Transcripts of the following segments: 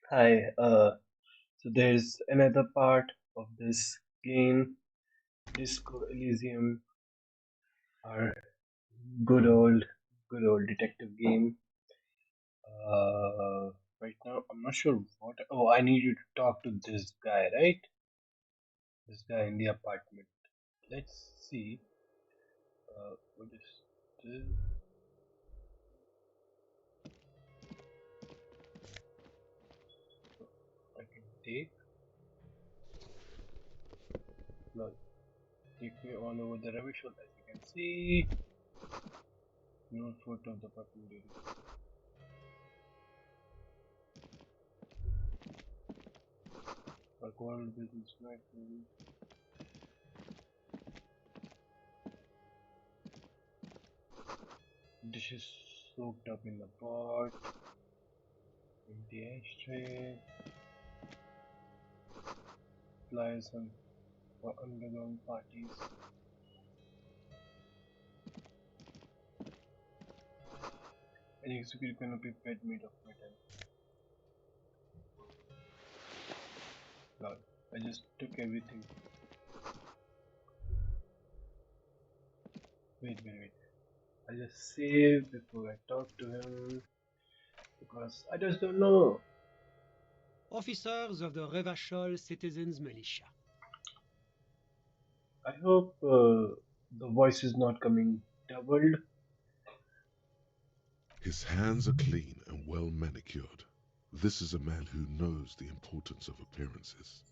Hi, so there's another part of this game, Disco Elysium, our good old, good old detective game. Uh, right now, I'm not sure what. Oh, I need you to talk to this guy, right? This guy in the apartment. Let's see. What is this? I can take. No, take me all over the rubbish hole. As you can see, no photo of the apartment area. Alcohol business, right? Dishes soaked up in the pot, empty ashtray, flyers on for underground parties. An executive canopy bed made of metal. Lol. I just took everything. Wait. I'll just save before I talk to him because I just don't know. Officers of the Revachol Citizens Militia. I hope the voice is not coming doubled. His hands are clean and well manicured. This is a man who knows the importance of appearances.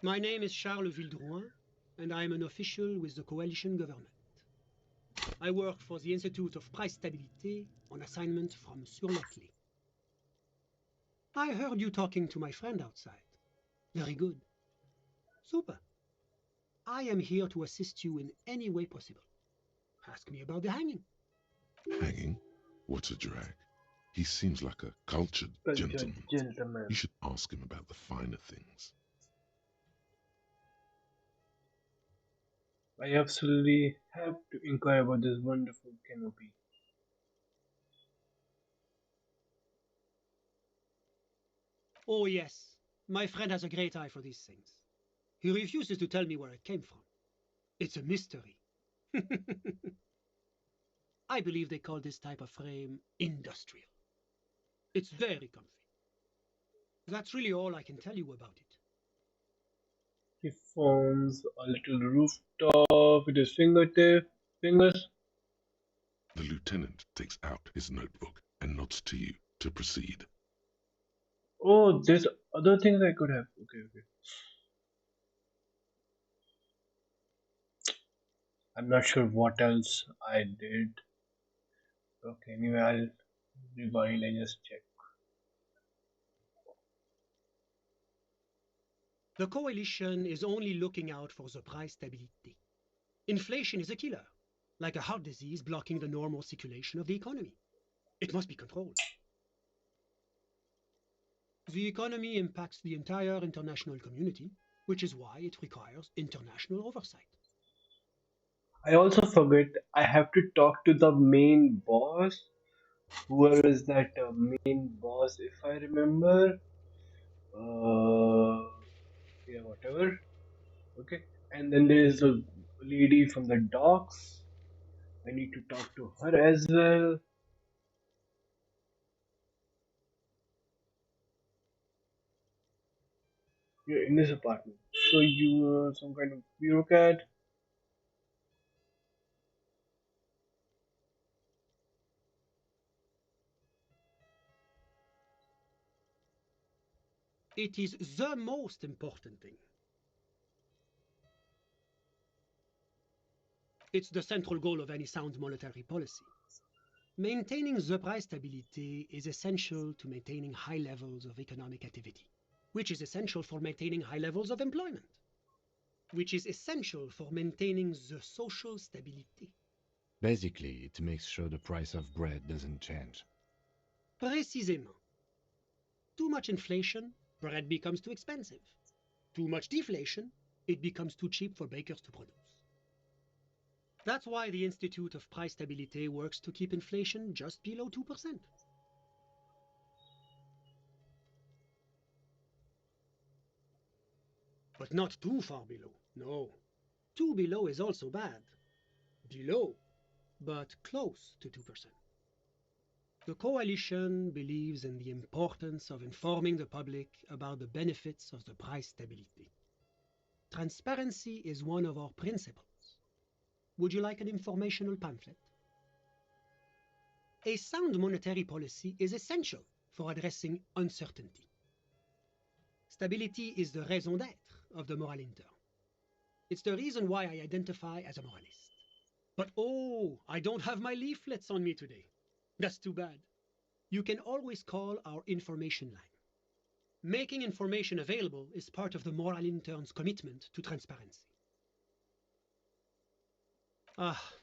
My name is Charles Vildrouin, and I am an official with the coalition government. I work for the Institute of Price Stabilité on assignment from Monsieur Lockley. I heard you talking to my friend outside. Very good. Super. I am here to assist you in any way possible. Ask me about the hanging. Hanging? What a drag. He seems like a cultured Cultured gentleman. You gentleman. should ask him about the finer things. I absolutely have to inquire about this wonderful canopy. Oh, yes. My friend has a great eye for these things. He refuses to tell me where it came from. It's a mystery. I believe they call this type of frame industrial. It's very comfy. That's really all I can tell you about it. He forms a little rooftop with his fingers. The lieutenant takes out his notebook and nods to you to proceed. Oh, there's other things I could have. Okay. I'm not sure what else I did. Okay, anyway, I'll rewind and just check. The coalition is only looking out for the price stability. Inflation is a killer, like a heart disease blocking the normal circulation of the economy. It must be controlled. The economy impacts the entire international community, which is why it requires international oversight. I also forget I have to talk to the main boss. Whoever is that main boss, if I remember. Uh, yeah, whatever. Okay, and then there is a lady from the docks. I need to talk to her as well. You're in this apartment, so you are some kind of bureaucrat. It is the most important thing. It's the central goal of any sound monetary policy. Maintaining the price stability is essential to maintaining high levels of economic activity, which is essential for maintaining high levels of employment, which is essential for maintaining the social stability. Basically, it makes sure the price of bread doesn't change. Précisément. Too much inflation, bread becomes too expensive. Too much deflation, it becomes too cheap for bakers to produce. That's why the Institute of Price Stability works to keep inflation just below 2%. But not too far below. No. Too below is also bad. Below, but close to 2%. The coalition believes in the importance of informing the public about the benefits of the price stability. Transparency is one of our principles. Would you like an informational pamphlet? A sound monetary policy is essential for addressing uncertainty. Stability is the raison d'être of the moral intern. It's the reason why I identify as a moralist. But oh, I don't have my leaflets on me today. That's too bad. You can always call our information line. Making information available is part of the moral intern's commitment to transparency.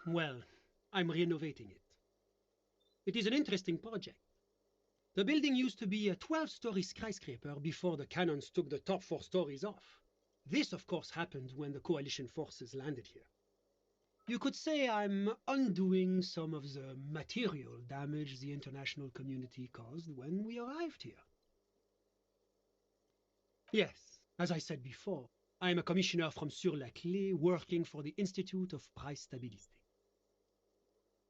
Well, I'm renovating it. It is an interesting project. The building used to be a 12-story skyscraper before the cannons took the top 4 stories off. This, of course, happened when the coalition forces landed here. You could say I'm undoing some of the material damage the international community caused when we arrived here. Yes, as I said before, I am a commissioner from Sur-la-Clé working for the Institute of Price Stability.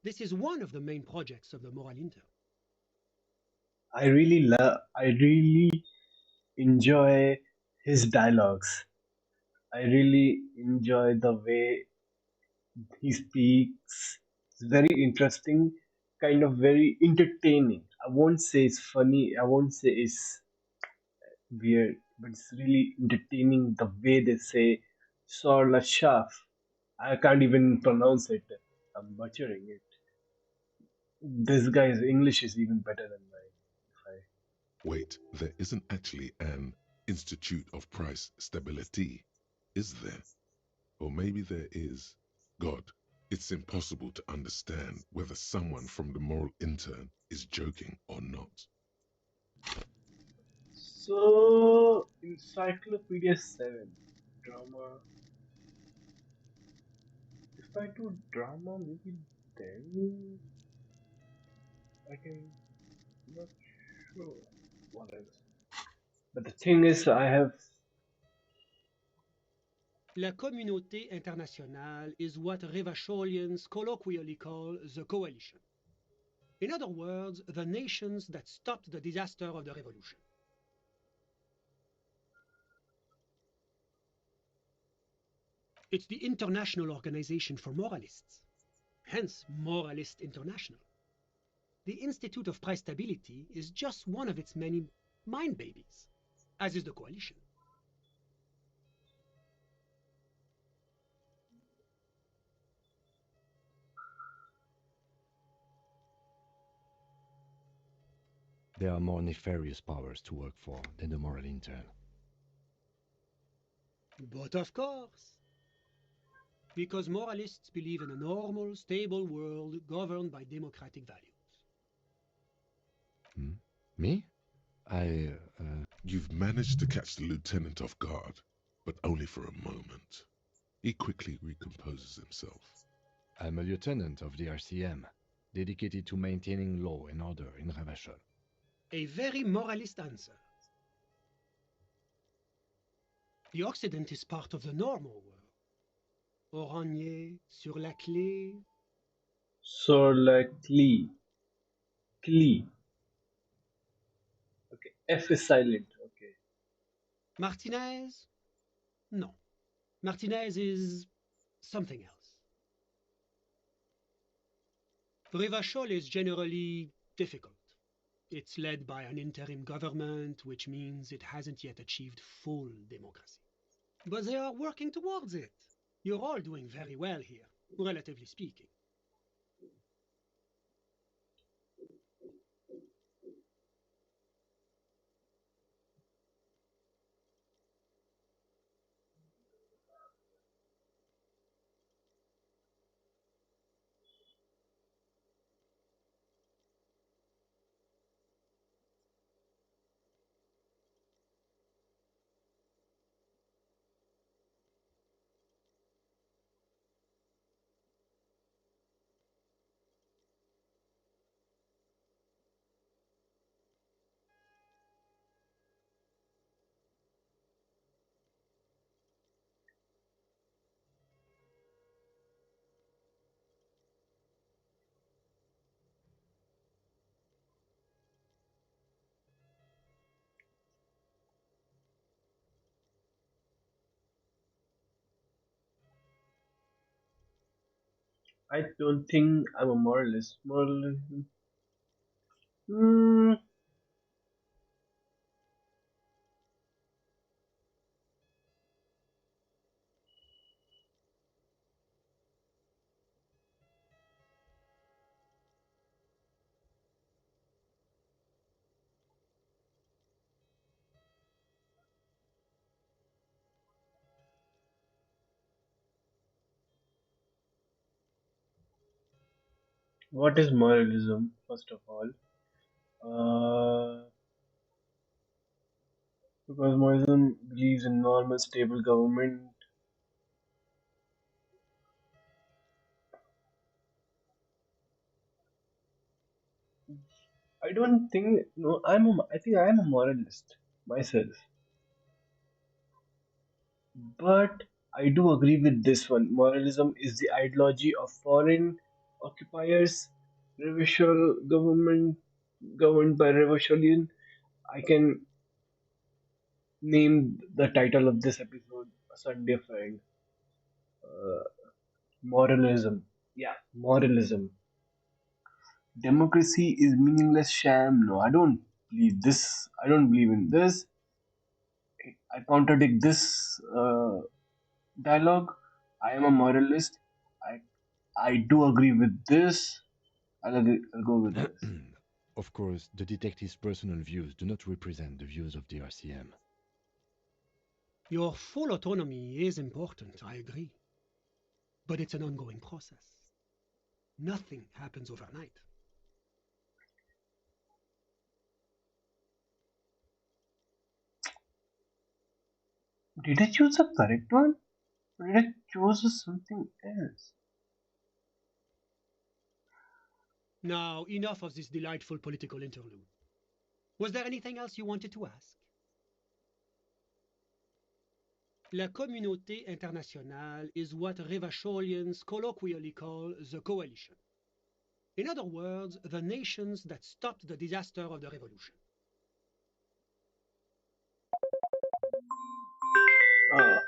This is one of the main projects of the Moral Inter. I really enjoy his dialogues. I really enjoy the way he speaks. It's very interesting, kind of very entertaining. I won't say it's funny, I won't say it's weird, but it's really entertaining the way they say Sur la Chaf. I can't even pronounce it. I'm butchering it. This guy's English is even better than mine. If Wait, there isn't actually an Institute of Price Stability, is there? Or maybe there is. God, it's impossible to understand whether someone from the moral intern is joking or not. So, Encyclopedia 7, drama. If I do drama, maybe then I can. Not sure what else. But the thing is, I have. La communauté internationale is what Revacholians colloquially call the coalition. In other words, the nations that stopped the disaster of the revolution. It's the international organization for moralists, hence Moralist International. The Institute of Price Stability is just one of its many mind babies, as is the coalition. There are more nefarious powers to work for than the moral intern. But of course, because moralists believe in a normal, stable world governed by democratic values. Hmm? Me? I, You've managed to catch the lieutenant off guard, but only for a moment. He quickly recomposes himself. I'm a lieutenant of the RCM, dedicated to maintaining law and order in Ravachol. A very moralist answer. The Occident is part of the normal world. Oranje, sur la clé. Sur la Clee. Clee. Okay, F is silent. Okay. Martinez? No. Martinez is something else. Revachol is generally difficult. It's led by an interim government, which means it hasn't yet achieved full democracy. But they are working towards it. You're all doing very well here, relatively speaking. I don't think I'm a moralist. Moralism. Hmm, what is moralism, first of all? Because moralism believes in normal, stable government. I don't think, no, I think I am a moralist myself. But I do agree with this one. Moralism is the ideology of foreign occupiers, revolutionary government governed by revolution. I can name the title of this episode a Sunday Friend. Uh, Moralism. Yeah, moralism. Democracy is meaningless sham. No, I don't believe this. I don't believe in this. I contradict this dialogue. I am a moralist. I I do agree with this. I'll go with this. Of course, the detective's personal views do not represent the views of the RCM. Your full autonomy is important, I agree. But it's an ongoing process. Nothing happens overnight. Did I choose the correct one? Or did I choose something else? Now, enough of this delightful political interlude. Was there anything else you wanted to ask? La communauté internationale is what Revacholians colloquially call the coalition. In other words, the nations that stopped the disaster of the revolution. Uh,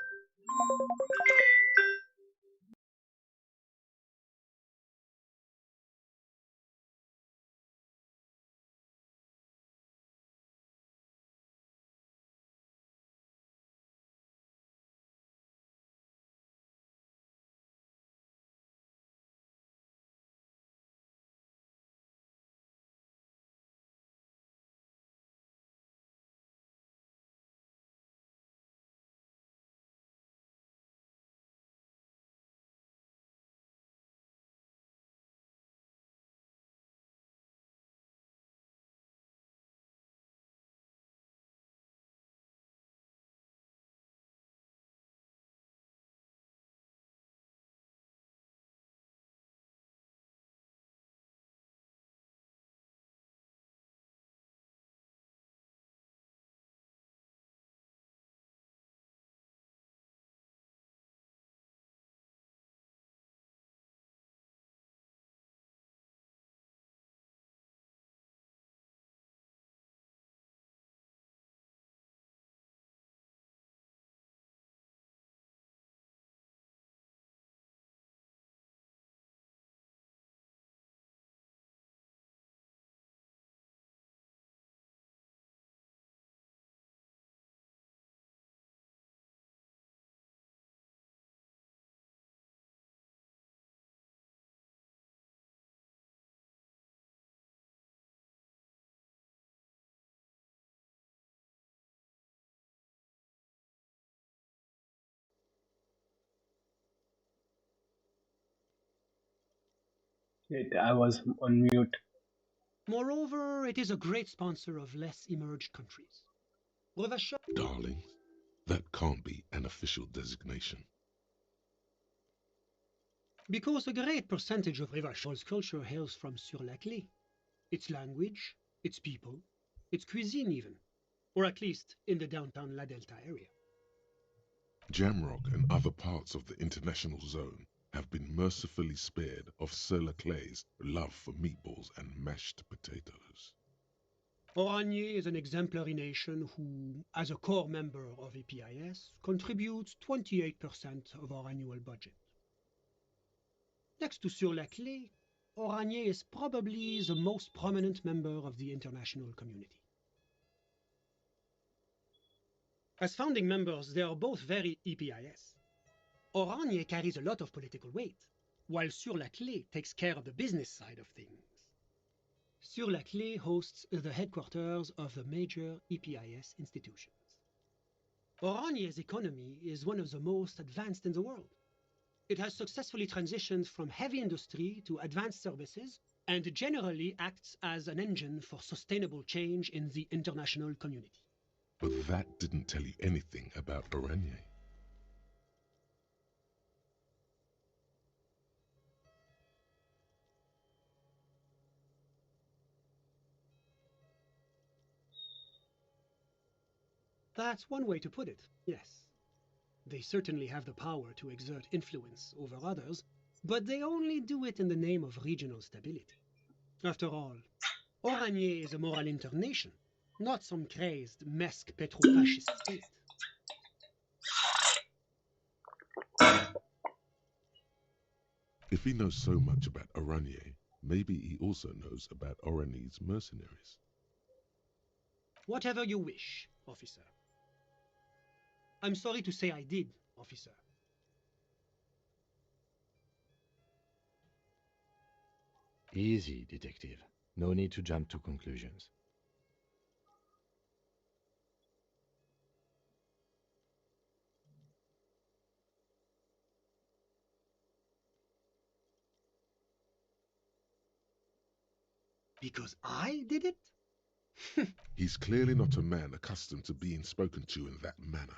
I was on mute. Moreover, it is a great sponsor of less emerged countries. Revachol Darling, that can't be an official designation. Because a great percentage of Revachol's culture hails from Sur-la-Clé. Its language, its people, its cuisine even, or at least in the downtown La Delta area. Jamrock and other parts of the international zone have been mercifully spared of Solar Clay's love for meatballs and mashed potatoes. Oranje is an exemplary nation who, as a core member of APIS, contributes 28% of our annual budget. Next to Sur-la-Clé, Oranier is probably the most prominent member of the international community. As founding members, they are both very EPIS. Oranier carries a lot of political weight, while Sur-la-Clé takes care of the business side of things. Sur-la-Clé hosts the headquarters of the major EPIS institutions. Oranier's economy is one of the most advanced in the world. It has successfully transitioned from heavy industry to advanced services and generally acts as an engine for sustainable change in the international community. But that didn't tell you anything about Oranier. That's one way to put it, yes. They certainly have the power to exert influence over others, but they only do it in the name of regional stability. After all, Oranier is a moral internation, not some crazed Mesk petro-fascist state. If he knows so much about Oranier, maybe he also knows about Oranier's mercenaries. Whatever you wish, officer. I'm sorry to say I did, officer. Easy, detective. No need to jump to conclusions. Because I did it? He's clearly not a man accustomed to being spoken to in that manner,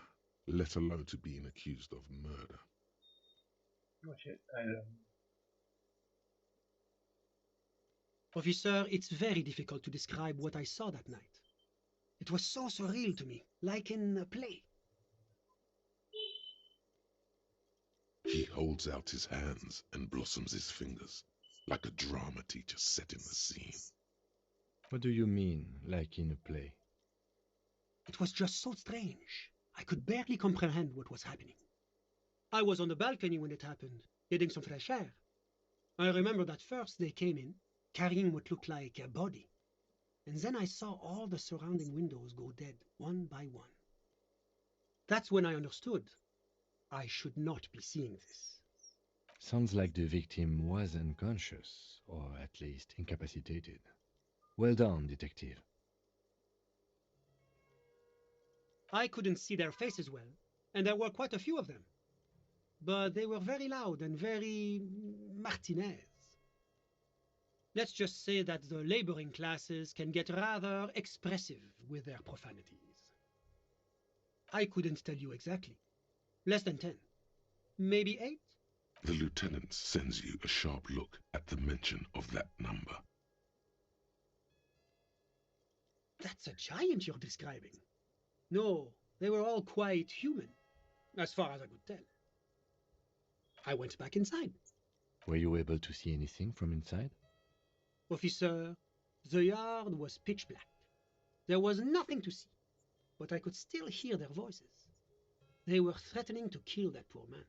let alone to being accused of murder. Oh shit, I don't. Officer, it's very difficult to describe what I saw that night. It was so surreal to me, like in a play. He holds out his hands and blossoms his fingers, like a drama teacher setting the scene. What do you mean, like in a play? It was just so strange. I could barely comprehend what was happening. I was on the balcony when it happened, getting some fresh air. I remember that first they came in, carrying what looked like a body. And then I saw all the surrounding windows go dead, one by one. That's when I understood. I should not be seeing this. Sounds like the victim was unconscious, or at least incapacitated. Well done, detective. I couldn't see their faces well, and there were quite a few of them. But they were very loud and very Martinez. Let's just say that the laboring classes can get rather expressive with their profanities. I couldn't tell you exactly. Less than 10. Maybe 8? The lieutenant sends you a sharp look at the mention of that number. That's a giant you're describing. No, they were all quite human, as far as I could tell. I went back inside. Were you able to see anything from inside? Officer, the yard was pitch black. There was nothing to see, but I could still hear their voices. They were threatening to kill that poor man.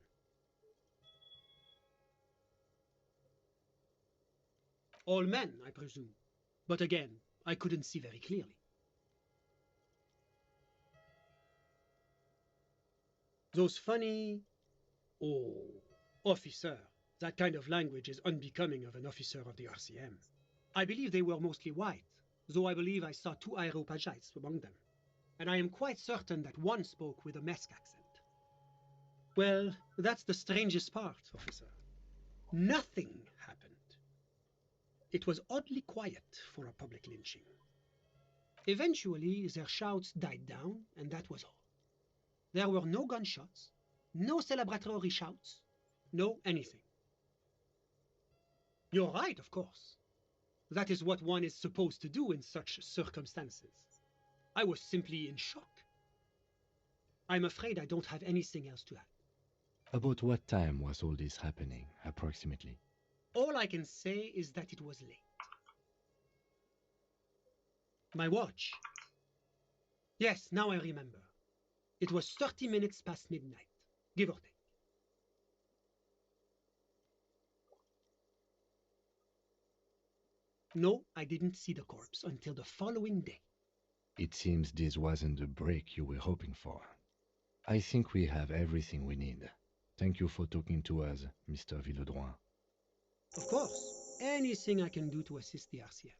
All men, I presume. But again, I couldn't see very clearly. Those funny... Oh, officer. That kind of language is unbecoming of an officer of the RCM. I believe they were mostly white, though I believe I saw 2 Areopagites among them. And I am quite certain that one spoke with a Mesk accent. Well, that's the strangest part, officer. Nothing happened. It was oddly quiet for a public lynching. Eventually, their shouts died down, and that was all. There were no gunshots, no celebratory shouts, no anything. You're right, of course. That is what one is supposed to do in such circumstances. I was simply in shock. I'm afraid I don't have anything else to add. About what time was all this happening, approximately? All I can say is that it was late. My watch. Yes, now I remember. It was 30 minutes past midnight, give or take. No, I didn't see the corpse until the following day. It seems this wasn't the break you were hoping for. I think we have everything we need. Thank you for talking to us, Mr. Villedroit. Of course, anything I can do to assist the RCM.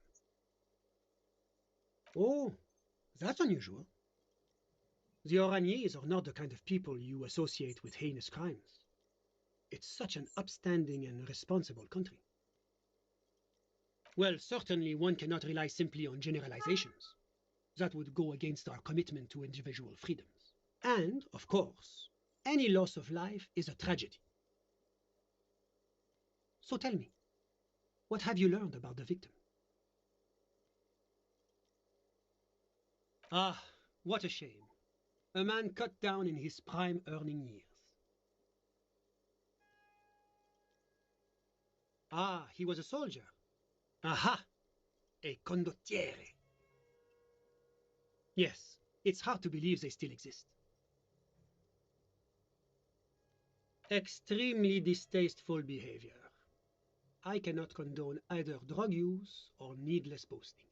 Oh, that's unusual. The Oraniers are not the kind of people you associate with heinous crimes. It's such an upstanding and responsible country. Well, certainly one cannot rely simply on generalizations. That would go against our commitment to individual freedoms. And, of course, any loss of life is a tragedy. So tell me, what have you learned about the victim? Ah, what a shame. A man cut down in his prime earning years. Ah, he was a soldier. Aha! A condottiere. Yes, it's hard to believe they still exist. Extremely distasteful behavior. I cannot condone either drug use or needless boasting.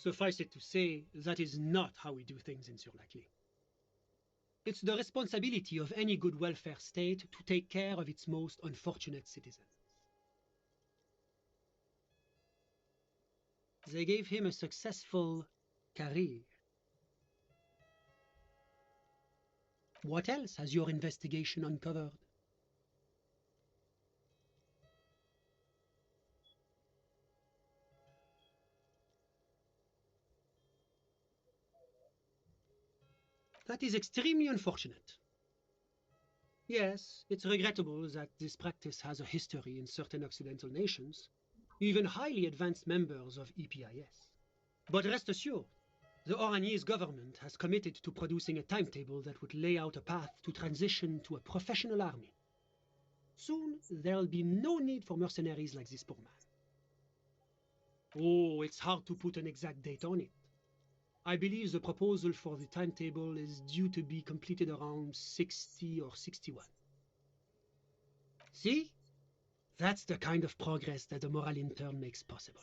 Suffice it to say, that is not how we do things in Sur-la-Clé. It's the responsibility of any good welfare state to take care of its most unfortunate citizens. They gave him a successful career. What else has your investigation uncovered? That is extremely unfortunate. Yes, it's regrettable that this practice has a history in certain Occidental nations, even highly advanced members of EPIS. But rest assured, the Oraniers government has committed to producing a timetable that would lay out a path to transition to a professional army. Soon, there'll be no need for mercenaries like this poor man. Oh, it's hard to put an exact date on it. I believe the proposal for the timetable is due to be completed around 60 or 61. See? That's the kind of progress that the moral intern makes possible.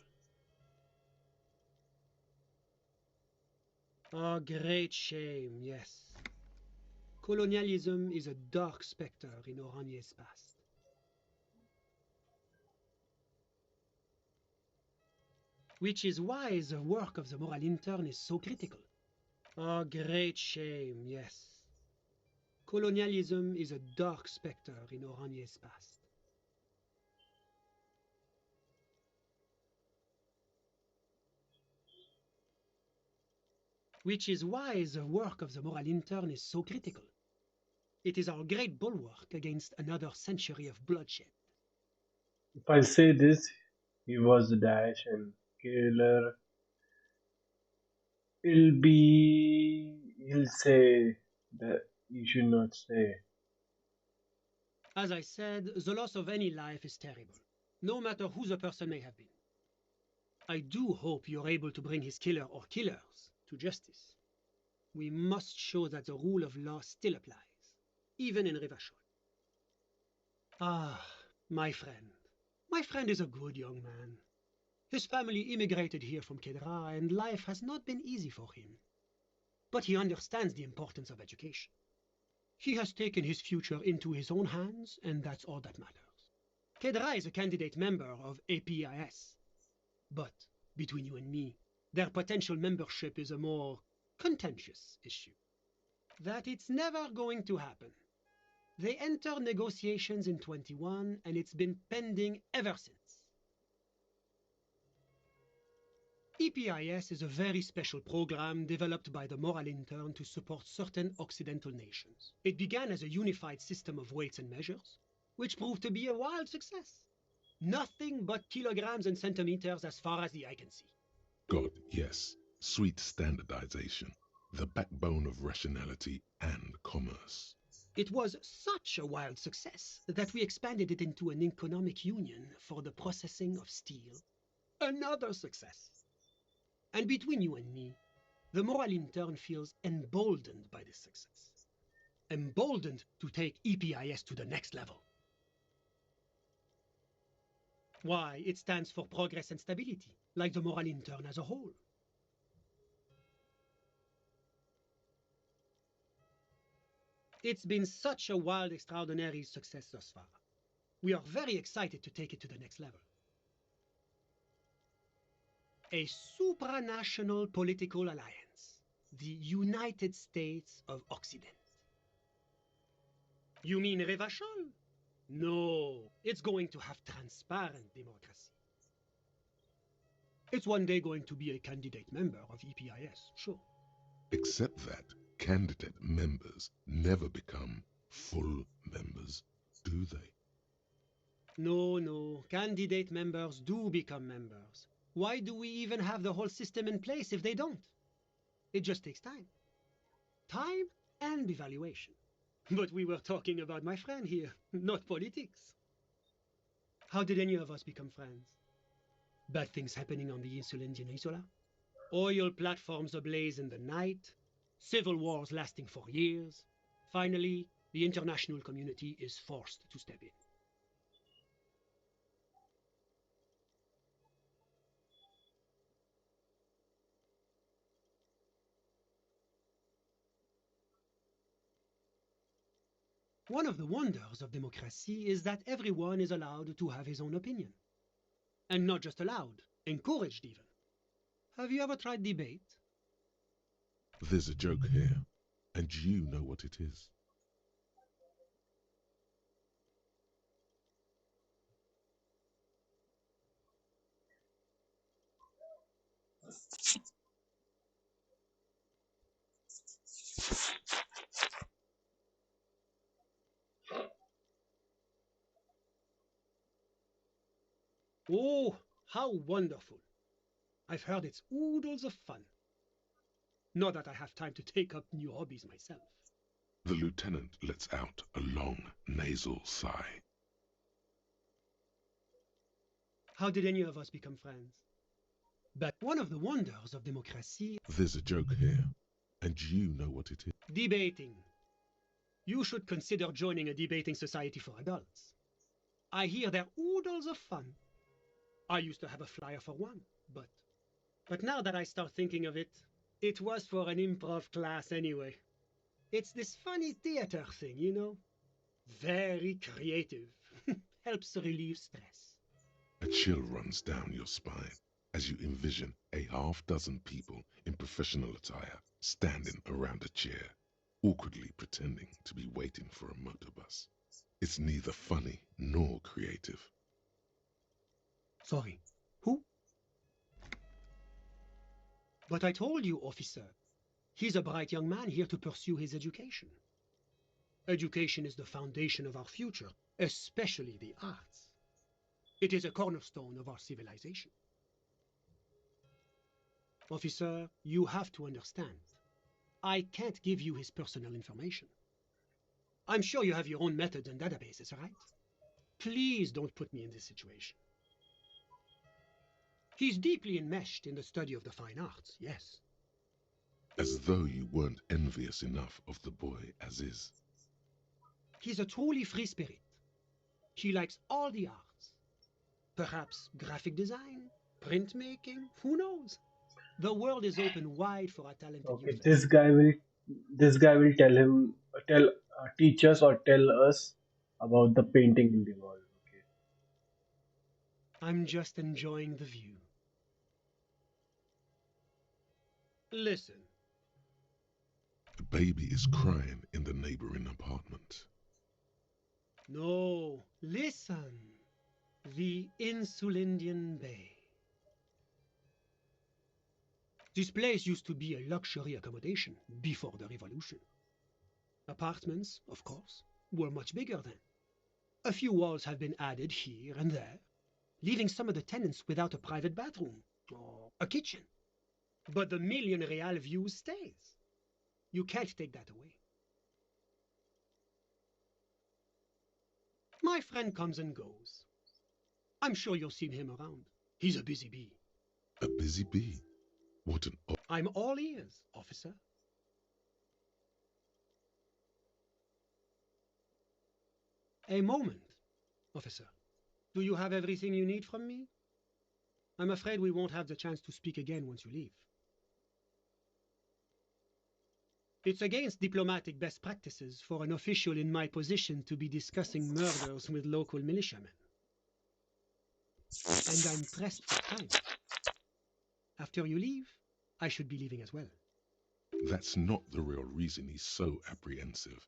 A great shame, yes. Colonialism is a dark specter in Oranier's past. Which is why the work of the moral intern is so critical. A great shame, yes. Colonialism is a dark specter in Oranier's past. Which is why the work of the moral intern is so critical. It is our great bulwark against another century of bloodshed. If I say this, he was a dash and killer, he'll say that you should not say. As I said, the loss of any life is terrible, no matter who the person may have been. I do hope you're able to bring his killer or killers to justice. We must show that the rule of law still applies, even in Rivachol. Ah, my friend. My friend is a good young man. His family immigrated here from Kedra, and life has not been easy for him. But he understands the importance of education. He has taken his future into his own hands, and that's all that matters. Kedra is a candidate member of APIS. But, between you and me, their potential membership is a more contentious issue. That it's never going to happen. They entered negotiations in 21, and it's been pending ever since. EPIS is a very special program developed by the moral intern to support certain Occidental nations. It began as a unified system of weights and measures, which proved to be a wild success. Nothing but kilograms and centimeters as far as the eye can see. God, yes, sweet standardization, the backbone of rationality and commerce. It was such a wild success that we expanded it into an economic union for the processing of steel. Another success. And between you and me, the moral intern feels emboldened by this success. Emboldened to take EPIS to the next level. Why, it stands for progress and stability, like the moral intern as a whole. It's been such a wild, extraordinary success thus far. We are very excited to take it to the next level. A supranational political alliance, the United States of Occident. You mean Revachol? No, it's going to have transparent democracy. It's one day going to be a candidate member of EPIS, sure. Except that candidate members never become full members, do they? No, candidate members do become members. Why do we even have the whole system in place if they don't? It just takes time. Time and evaluation. But we were talking about my friend here, not politics. How did any of us become friends? Bad things happening on the Insulindian Isola? Oil platforms ablaze in the night? Civil wars lasting for years? Finally, the international community is forced to step in. One of the wonders of democracy is that everyone is allowed to have his own opinion. And not just allowed, encouraged even. Have you ever tried debate? There's a joke here, and you know what it is. Oh, how wonderful! I've heard it's oodles of fun. Not that I have time to take up new hobbies myself. The lieutenant lets out a long nasal sigh. How did any of us become friends? But one of the wonders of democracy, There's a joke here, and you know what it is. debating. You should consider joining a debating society for adults. I hear they're oodles of fun. I used to have a flyer for one, but now that I start thinking of it, it was for an improv class anyway. It's this funny theater thing, you know? Very creative. Helps relieve stress. A chill runs down your spine as you envision a half-dozen people in professional attire standing around a chair, awkwardly pretending to be waiting for a motor bus. It's neither funny nor creative. Sorry, who? But I told you, officer. He's a bright young man here to pursue his education. Education is the foundation of our future, especially the arts. It is a cornerstone of our civilization. Officer, you have to understand. I can't give you his personal information. I'm sure you have your own methods and databases, right? Please don't put me in this situation. He's deeply enmeshed in the study of the fine arts, yes. As though you weren't envious enough of the boy as is. He's a truly free spirit. He likes all the arts. Perhaps graphic design, printmaking, who knows? The world is open wide for our talented Okay, youth. this guy will teach us or tell us about the painting in the wall. Okay. I'm just enjoying the view. Listen, A baby is crying in the neighboring apartment. no, listen. The Insulindian Bay. This place used to be a luxury accommodation before the revolution. Apartments, of course, were much bigger then. A few walls have been added here and there, leaving some of the tenants without a private bathroom or a kitchen. But the million real view stays. You can't take that away. My friend comes and goes. I'm sure you'll see him around. He's a busy bee. A busy bee. What an odd... I'm all ears, officer. A moment, officer. Do you have everything you need from me? I'm afraid we won't have the chance to speak again once you leave. It's against diplomatic best practices for an official in my position to be discussing murders with local militiamen. And I'm pressed for time. After you leave, I should be leaving as well. That's not the real reason he's so apprehensive.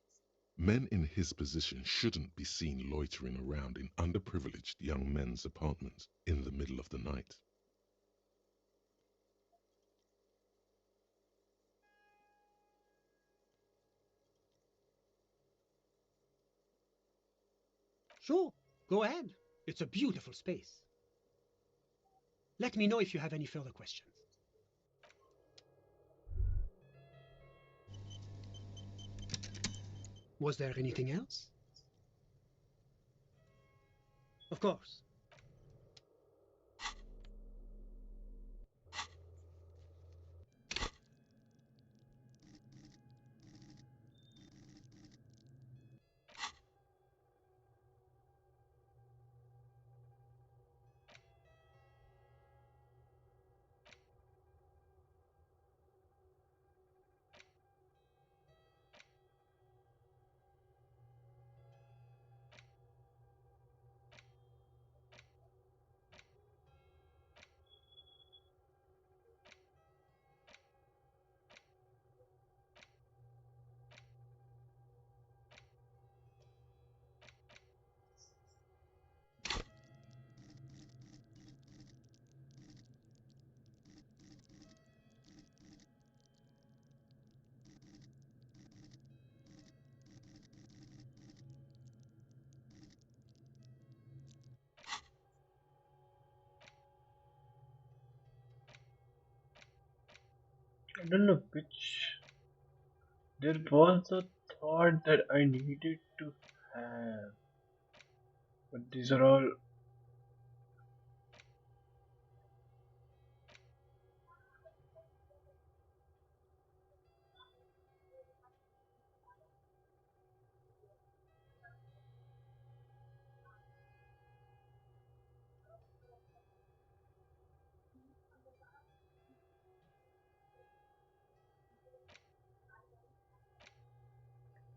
Men in his position shouldn't be seen loitering around in underprivileged young men's apartments in the middle of the night. Sure, go ahead. It's a beautiful space. Let me know if you have any further questions. Was there anything else? Of course. I don't know which. There was a thought that I needed to have, but these are all.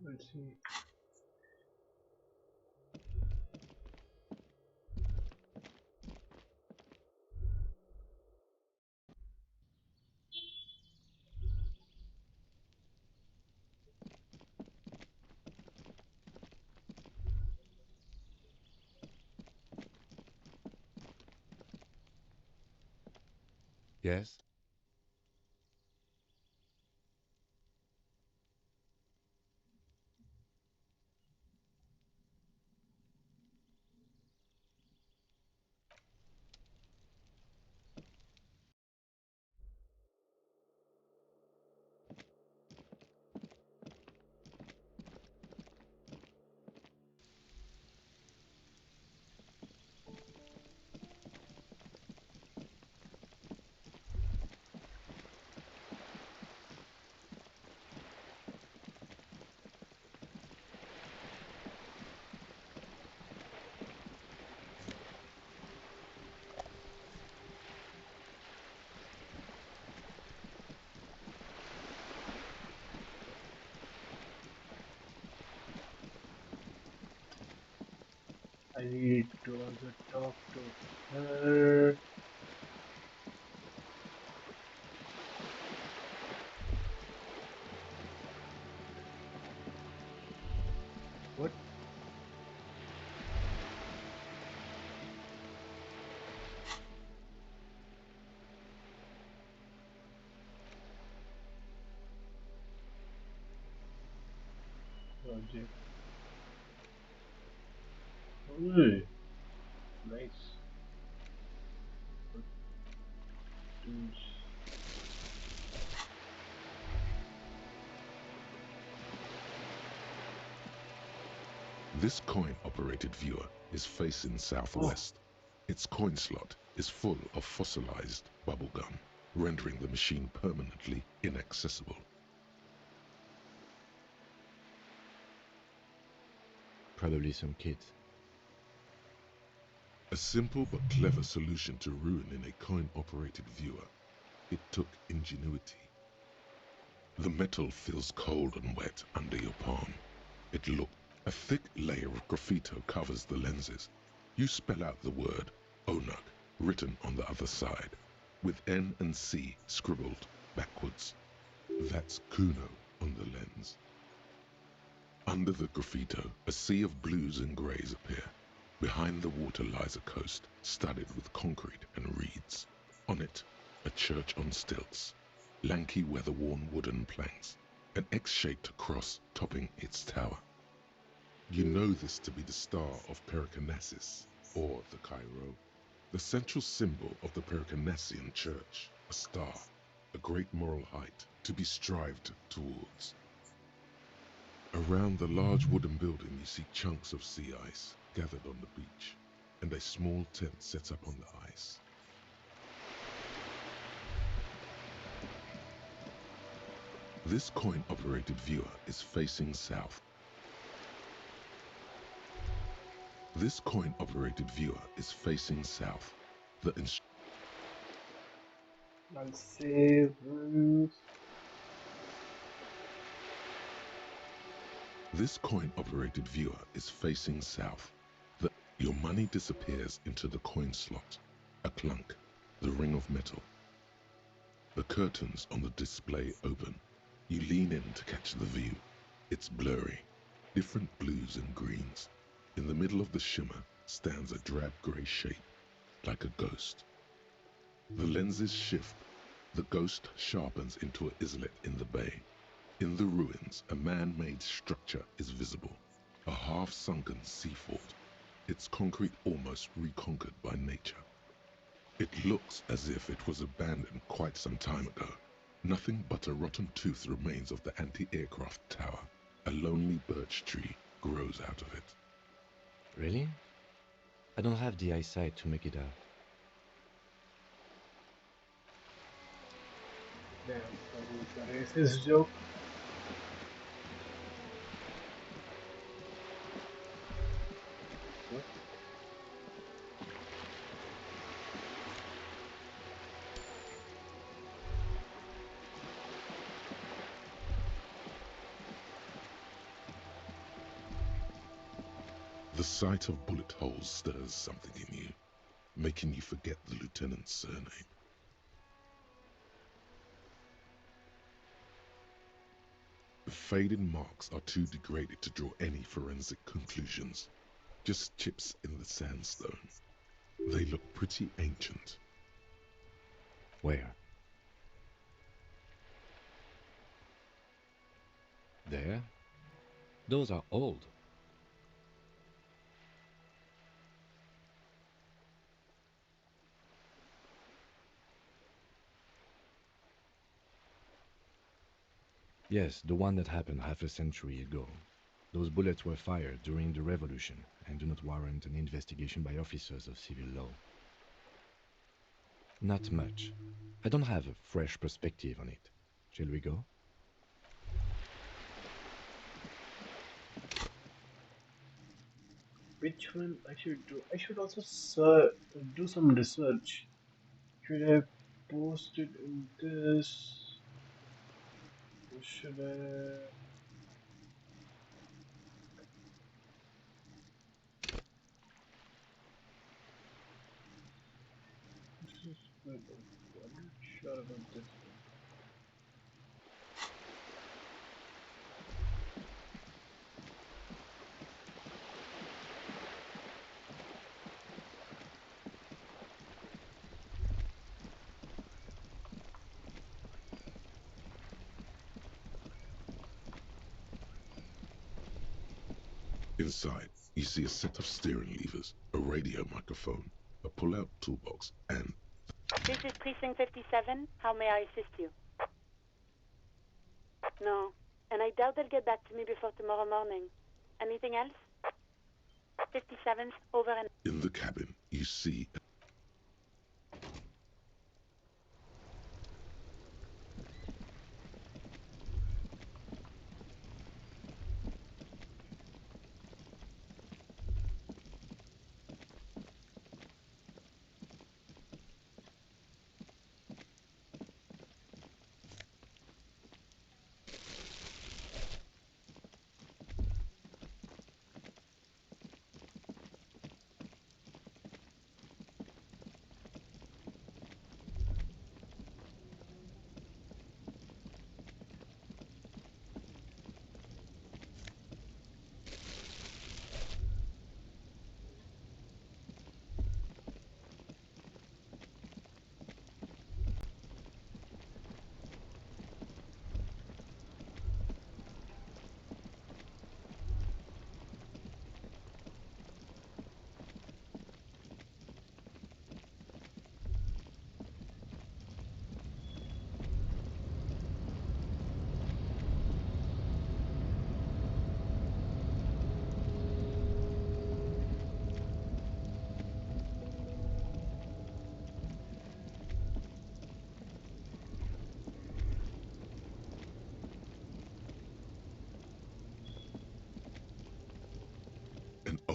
Let's see. Yes? I need to also talk to her. What? Project. Ooh, nice. What tools? This coin-operated viewer is facing Oh, southwest. Its coin slot is full of fossilized bubblegum, rendering the machine permanently inaccessible. Probably some kids. A simple but clever solution to ruin in a coin-operated viewer. It took ingenuity. The metal feels cold and wet under your palm. It looked. A thick layer of graffito covers the lenses. You spell out the word Onuk written on the other side, with N and C scribbled backwards. That's Kuno on the lens. Under the graffito, a sea of blues and greys appear. Behind the water lies a coast, studded with concrete and reeds. On it, a church on stilts, lanky weather-worn wooden planks, an X-shaped cross topping its tower. You know this to be the star of Pericarnassus, or the Cairo, the central symbol of the Pericarnassian church, a star, a great moral height to be strived towards. Around the large wooden building you see chunks of sea ice gathered on the beach, and a small tent set up on the ice. This coin-operated viewer is facing south. This coin-operated viewer is facing south. I'll save. This coin-operated viewer is facing south. Your money disappears into the coin slot. A clunk, the ring of metal. The curtains on the display open. You lean in to catch the view. It's blurry, different blues and greens. In the middle of the shimmer stands a drab grey shape, like a ghost. The lenses shift. The ghost sharpens into an islet in the bay. In the ruins, a man-made structure is visible, a half-sunken sea fort, its concrete almost reconquered by nature. It looks as if it was abandoned quite some time ago. Nothing but a rotten tooth remains of the anti-aircraft tower. A lonely birch tree grows out of it. Really? I don't have the eyesight to make it out. Damn, sorry, it's a racist joke. What? The sight of bullet holes stirs something in you, making you forget the lieutenant's surname. The faded marks are too degraded to draw any forensic conclusions, just chips in the sandstone. They look pretty ancient. Where? There? Those are old. Yes, the one that happened half a century ago. Those bullets were fired during the revolution and do not warrant an investigation by officers of civil law. Not much. I don't have a fresh perspective on it. Shall we go? Which one I should do? I should also do some research. Should I post it in this? Or should I? This is good. I'm not sure about this one. Inside, you see a set of steering levers, a radio microphone, a pull-out toolbox, and... This is Precinct 57. How may I assist you? No, and I doubt they'll get back to me before tomorrow morning. Anything else? 57th, over and... In the cabin, you see...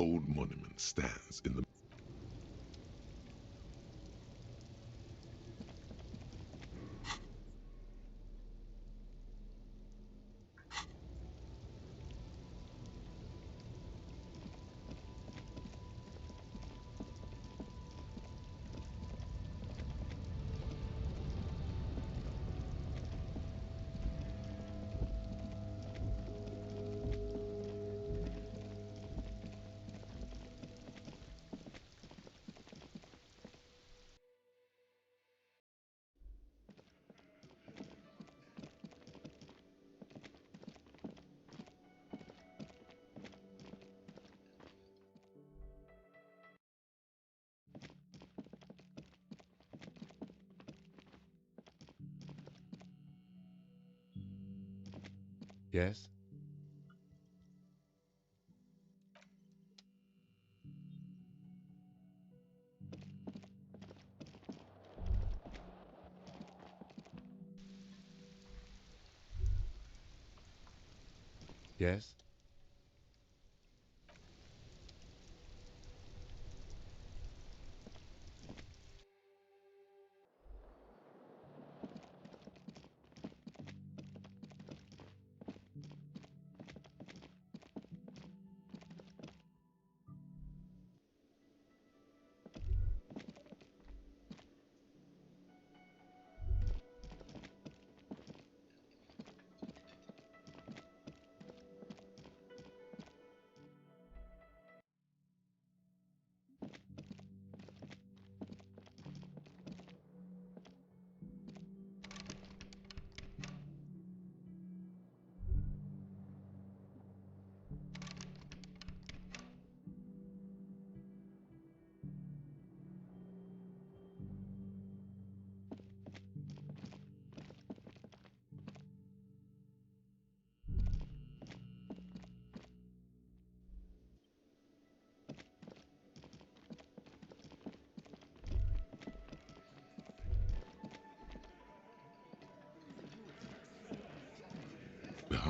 old monument stands in the Yes? Yes?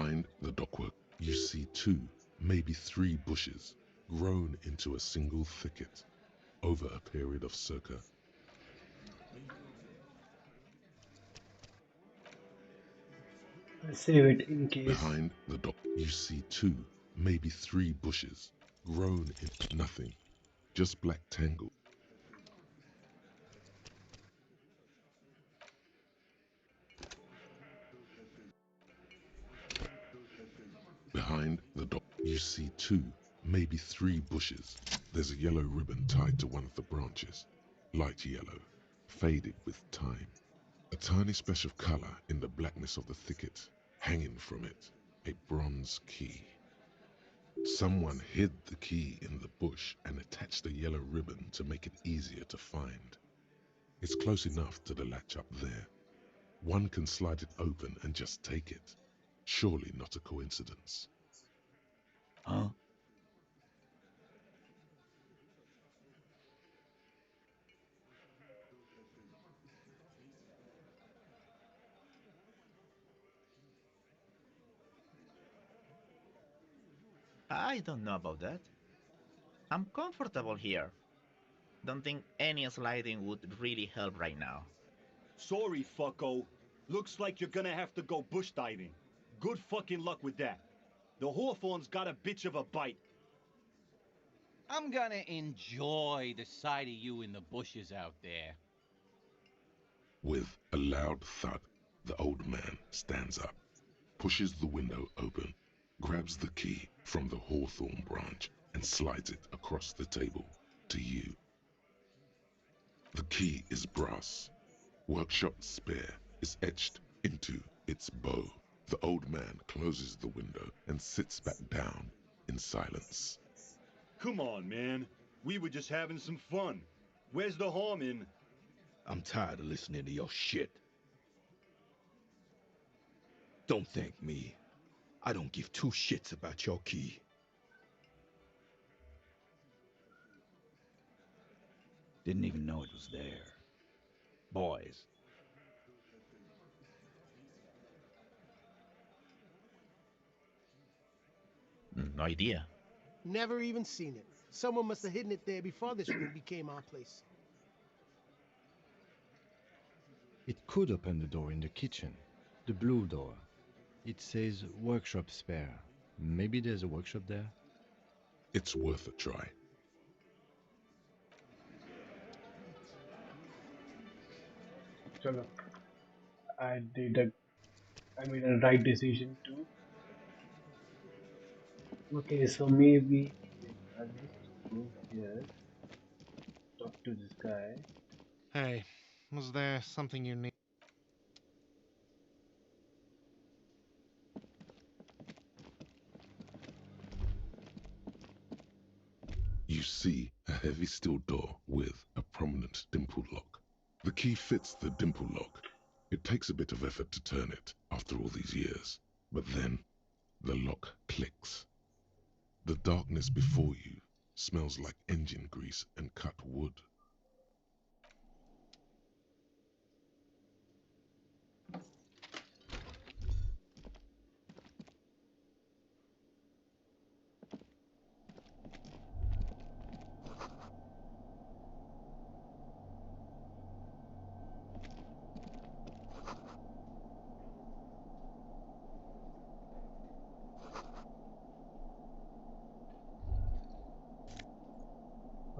behind the dockwork, you see 2, maybe 3 bushes grown into a single thicket over a period of circa I'll save it in case. behind the dock. You see 2, maybe 3 bushes grown into nothing, just black tangle. Behind the dock, you see 2, maybe 3 bushes. There's a yellow ribbon tied to one of the branches, light yellow, faded with time. A tiny splash of color in the blackness of the thicket, hanging from it, a bronze key. Someone hid the key in the bush and attached a yellow ribbon to make it easier to find. It's close enough to the latch up there. One can slide it open and just take it. Surely not a coincidence. Huh? I don't know about that. I'm comfortable here. Don't think any sliding would really help right now. Sorry, fucko. Looks like you're gonna have to go bush diving. Good fucking luck with that. The hawthorn's got a bitch of a bite. I'm gonna enjoy the sight of you in the bushes out there. With a loud thud, the old man stands up, pushes the window open, grabs the key from the hawthorn branch and slides it across the table to you. The key is brass. Workshop spare is etched into its bow. The old man closes the window and sits back down in silence. Come on, man. We were just having some fun. Where's the harm in... I'm tired of listening to your shit. Don't thank me. I don't give 2 shits about your key. Didn't even know it was there. Boys. No idea. Never even seen it. Someone must have hidden it there before this room became our place. It could open the door in the kitchen. The blue door. It says workshop spare. Maybe there's a workshop there? It's worth a try. Chalo. I made a right decision too. Okay, so maybe I'll just go here, talk to this guy. Hey, was there something you need? You see a heavy steel door with a prominent dimple lock. The key fits the dimple lock. It takes a bit of effort to turn it after all these years, but then the lock clicks. The darkness before you smells like engine grease and cut wood.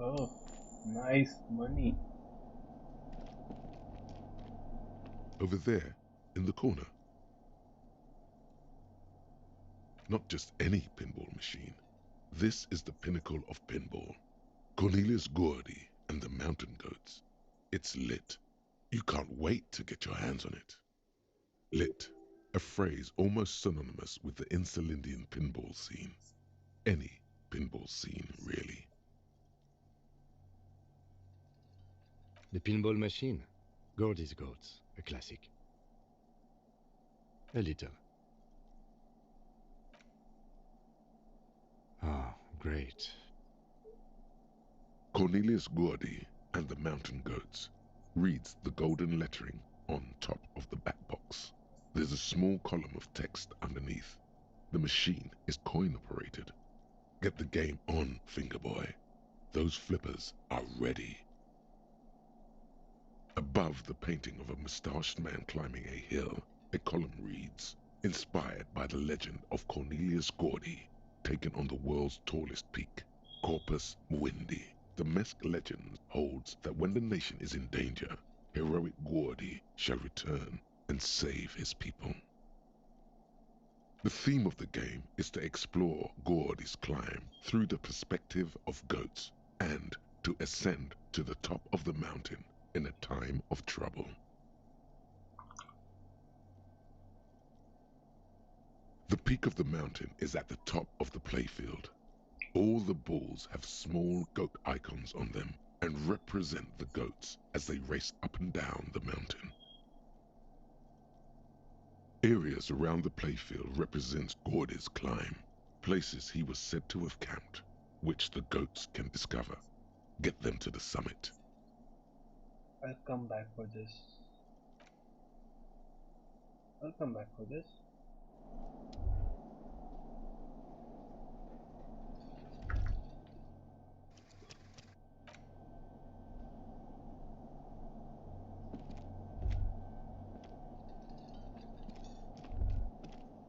Oh, nice money. Over there, in the corner. Not just any pinball machine. This is the pinnacle of pinball. Cornelius Gordy and the Mountain Goats. It's lit. You can't wait to get your hands on it. Lit, a phrase almost synonymous with the Insulindian pinball scene. Any pinball scene, really. The pinball machine. Gordy's Goats. A classic. A little. Ah, great. Cornelius Gordy and the Mountain Goats reads the golden lettering on top of the back box. There's a small column of text underneath. The machine is coin operated. Get the game on, Fingerboy. Those flippers are ready. Above the painting of a mustached man climbing a hill, a column reads, inspired by the legend of Cornelius Gordy, taken on the world's tallest peak, Corpus Muindi. The Mesk legend holds that when the nation is in danger, heroic Gordy shall return and save his people. The theme of the game is to explore Gordy's climb through the perspective of goats and to ascend to the top of the mountain in a time of trouble. The peak of the mountain is at the top of the playfield. All the balls have small goat icons on them and represent the goats as they race up and down the mountain. Areas around the playfield represent Gordy's climb, places he was said to have camped, which the goats can discover. Get them to the summit. I'll come back for this. I'll come back for this.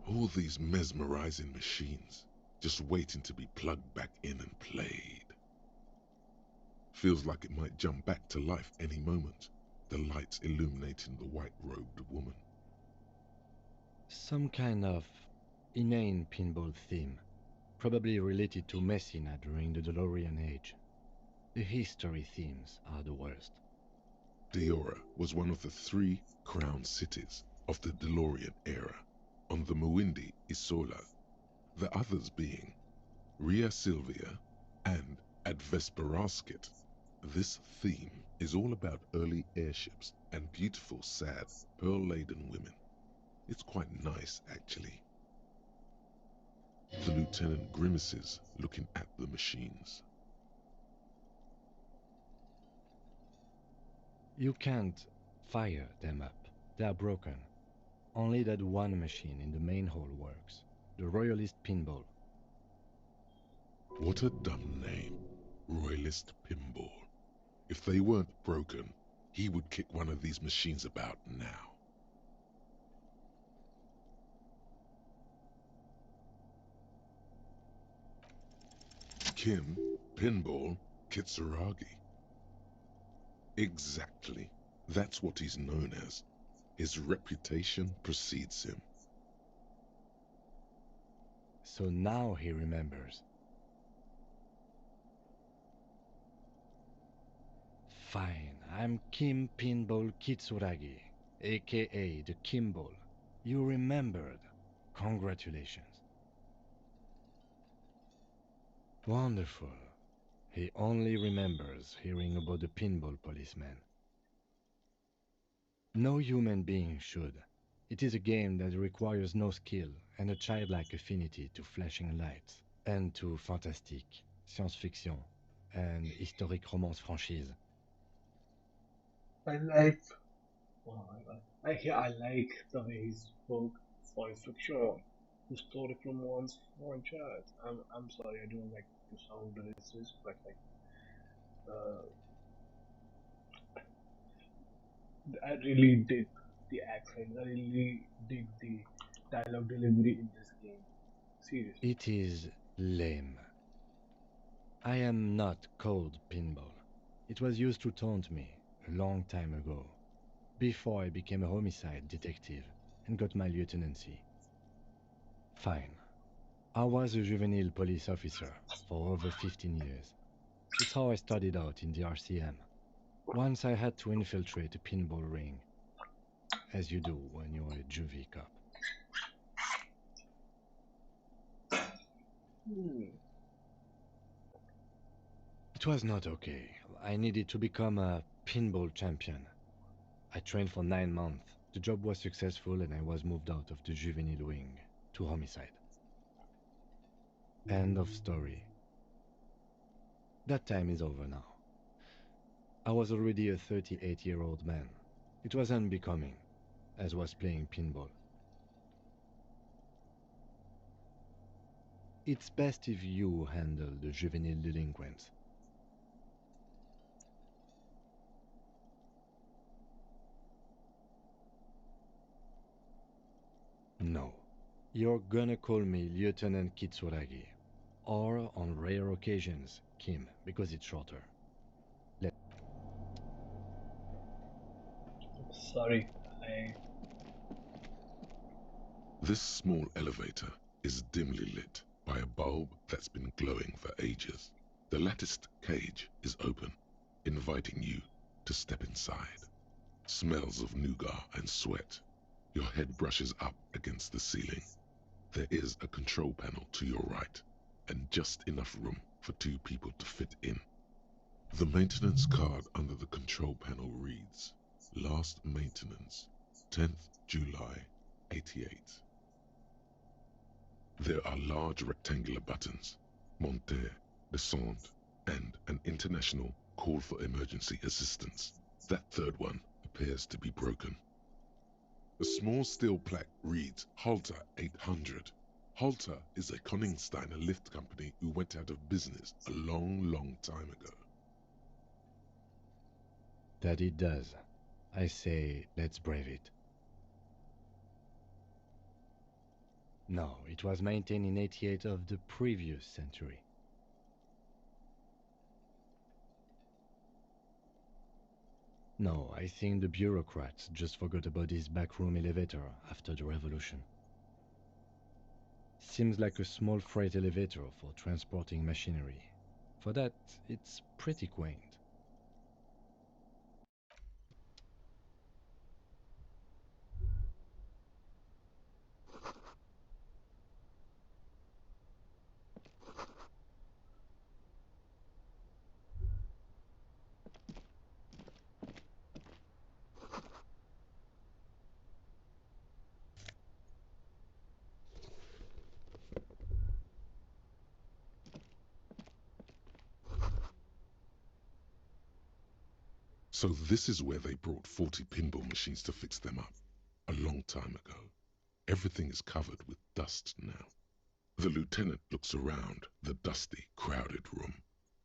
All these mesmerizing machines, just waiting to be plugged back in and played. Feels like it might jump back to life any moment, the lights illuminating the white-robed woman. Some kind of inane pinball theme, probably related to Messina during the DeLorean age. The history themes are the worst. Diora was one of the 3 crown cities of the DeLorean era. On the Muindi Isola, the others being Ria Silvia and Advesperasket. This theme is all about early airships and beautiful, sad, pearl-laden women. It's quite nice, actually. The lieutenant grimaces, looking at the machines. You can't fire them up. They are broken. Only that one machine in the main hall works. The Royalist Pinball. What a dumb name. Royalist pinball. If they weren't broken, he would kick one of these machines about now. Kim, Pinball, Kitsuragi. Exactly. That's what he's known as. His reputation precedes him. So now he remembers. Fine, I'm Kim Pinball Kitsuragi, aka the Kimball. You remembered. Congratulations. Wonderful. He only remembers hearing about the pinball policeman. No human being should. It is a game that requires no skill and a childlike affinity to flashing lights and to fantastique, science-fiction, and historic romance franchise. I like. Oh my god. I like the way he spoke science fiction, historic romance franchise. I'm sorry, I don't like to sound racist, but like uh, I really dig the accent. I really dig the dialogue delivery in this game. Seriously. It is lame. I am not called Pinball. It was used to taunt me a long time ago, before I became a homicide detective and got my lieutenancy. Fine. I was a juvenile police officer for over 15 years. It's how I started out in the RCM. Once I had to infiltrate a pinball ring, as you do when you're a juvie cop. Hmm. It was not okay. I needed to become a pinball champion. I trained for 9 months. The job was successful and I was moved out of the juvenile wing to homicide. End of story. That time is over now. I was already a 38-year-old man. It was unbecoming, as was playing pinball. It's best if you handle the juvenile delinquents. No. You're gonna call me Lieutenant Kitsuragi. Or, on rare occasions, Kim, because it's shorter. Sorry, I. This small elevator is dimly lit by a bulb that's been glowing for ages. The latticed cage is open, inviting you to step inside. Smells of nougat and sweat. Your head brushes up against the ceiling. There is a control panel to your right, and just enough room for 2 people to fit in. The maintenance card under the control panel reads, Last maintenance, 10th July, 88. There are large rectangular buttons, monter, descendre, and an international call for emergency assistance. That third one appears to be broken. A small steel plaque reads Halter 800. Halter is a Koningsteiner lift company who went out of business a long time ago. That it does. I say, let's brave it. No, it was maintained in 88 of the previous century. No, I think the bureaucrats just forgot about this backroom elevator after the revolution. Seems like a small freight elevator for transporting machinery. For that, it's pretty quaint. So this is where they brought 40 pinball machines to fix them up, a long time ago. Everything is covered with dust now. The lieutenant looks around the dusty, crowded room.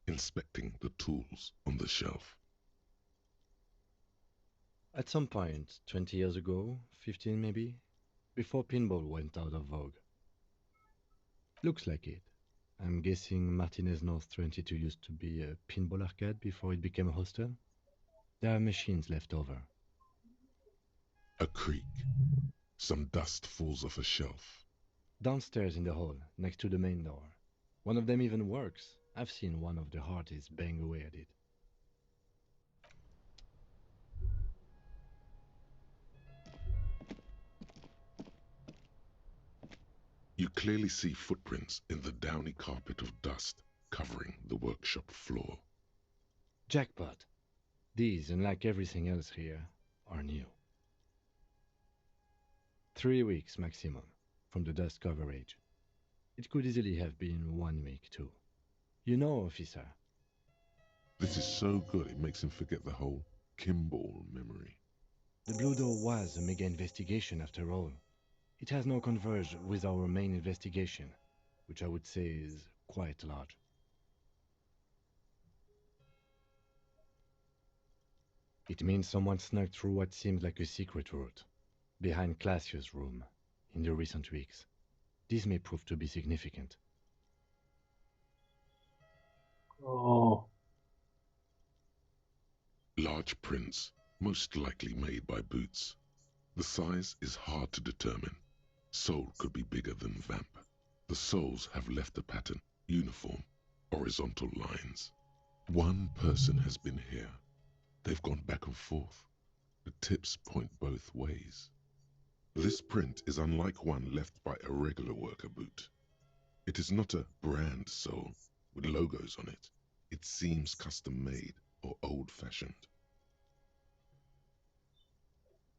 inspecting the tools on the shelf. At some point, 20 years ago, 15 maybe, before pinball went out of vogue. Looks like it. I'm guessing Martinez North 22 used to be a pinball arcade before it became a hostel. There are machines left over. A creak. Some dust falls off a shelf. Downstairs in the hall, next to the main door. One of them even works. I've seen one of the hearties bang away at it. You clearly see footprints in the downy carpet of dust covering the workshop floor. Jackpot! These, unlike everything else here, are new. 3 weeks maximum from the dust coverage. It could easily have been 1 week too. You know, officer. This is so good it makes him forget the whole Kimball memory. The Blue Door was a mega investigation after all. It has now converged with our main investigation, which I would say is quite large. It means someone snuck through what seems like a secret route, behind Classius' room, in the recent weeks. This may prove to be significant. Oh, Large prints, most likely made by Boots. The size is hard to determine. Sole could be bigger than Vamp. The soles have left a pattern, uniform, horizontal lines. One person has been here. They've gone back and forth. The tips point both ways. This print is unlike one left by a regular worker boot. It is not a brand sole with logos on it. It seems custom-made or old-fashioned.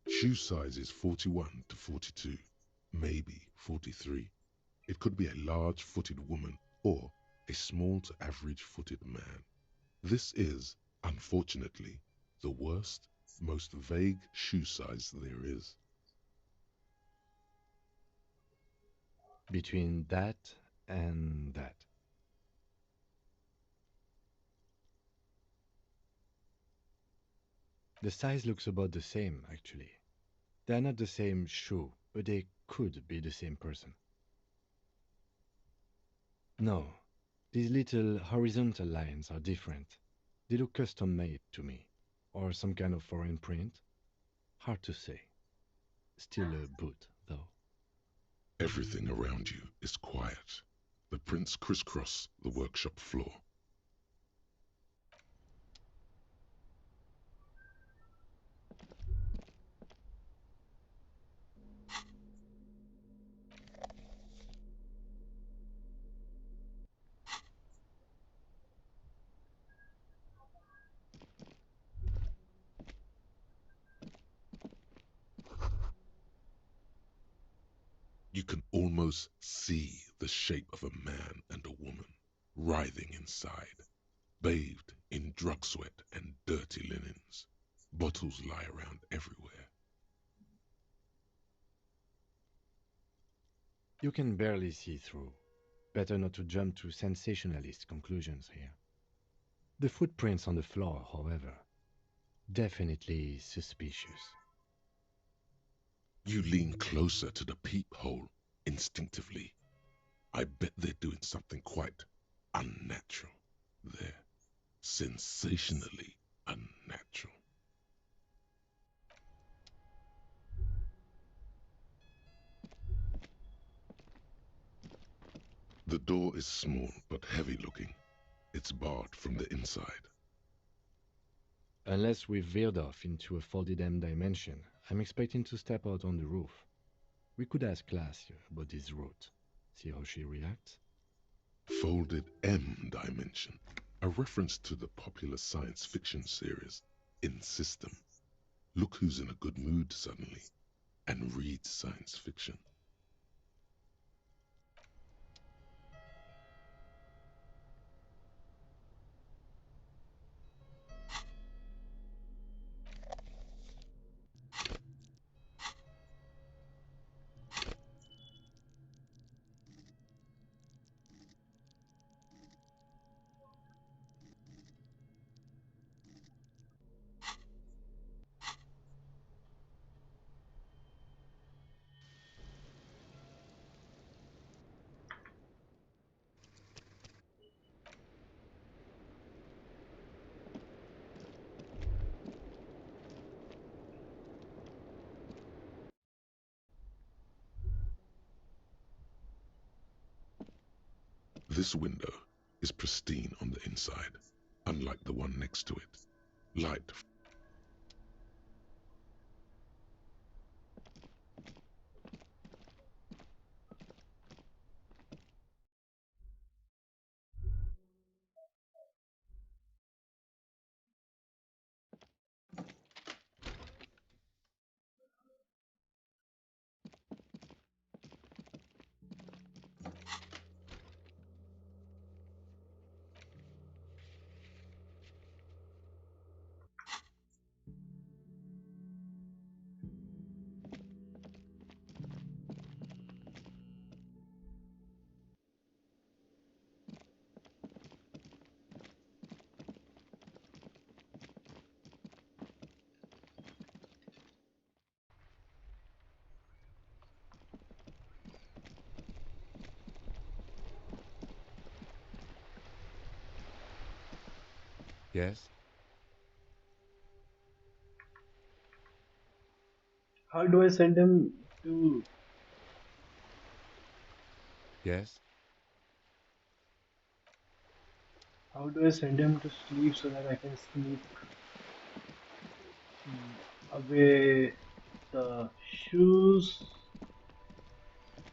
Shoe size is 41 to 42, maybe 43. It could be a large-footed woman or a small to average-footed man. This is, unfortunately, the worst, most vague shoe size there is. Between that and that. The size looks about the same, actually. They are not the same shoe, but they could be the same person. No, these little horizontal lines are different. They look custom-made to me, or some kind of foreign print. Hard to say. Still a boot, though. Everything around you is quiet. The prints crisscross the workshop floor. You can almost see the shape of a man and a woman writhing inside, bathed in drug sweat and dirty linens. Bottles lie around everywhere. You can barely see through. Better not to jump to sensationalist conclusions here. The footprints on the floor, however, definitely suspicious. You lean closer to the peephole instinctively. I bet they're doing something quite unnatural there. Sensationally unnatural. The door is small but heavy looking. It's barred from the inside. Unless we've veered off into a folded M dimension, I'm expecting to step out on the roof. We could ask Glacia about this route. See how she reacts? Folded M dimension. A reference to the popular science fiction series In System. Look who's in a good mood suddenly and reads science fiction. This window is pristine on the inside, unlike the one next to it. Light. Yes? How do I send him to? Yes? How do I send him to sleep so that I can sneak away the shoes?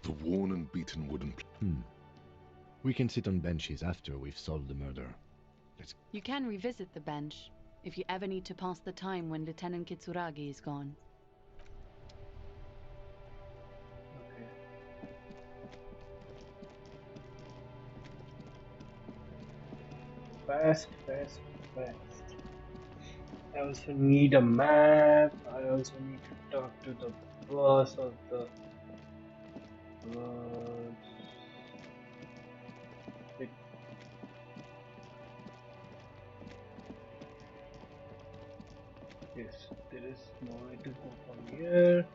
The worn and beaten wooden. We can sit on benches after we've solved the murder. You can revisit the bench if you ever need to pass the time when Lieutenant Kitsuragi is gone. Okay. Fast, fast, fast. I also need a map. I also need to talk to the boss of the it, yes, there is no way to go from here.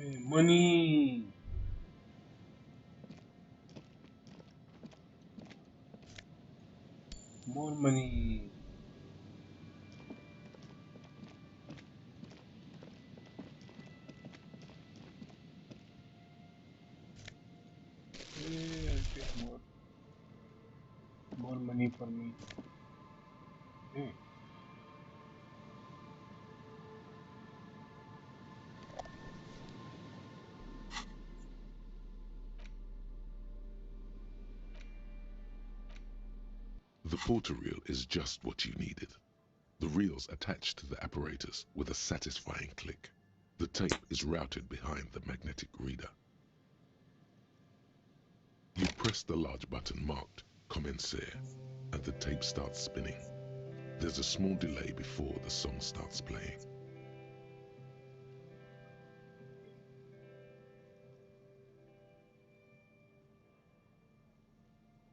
Hey, money. More money. Hey, I'll get more money for me. Hey. The porter reel is just what you needed. The reels attached to the apparatus with a satisfying click. The tape is routed behind the magnetic reader. You press the large button marked Commencer, and the tape starts spinning. There's a small delay before the song starts playing.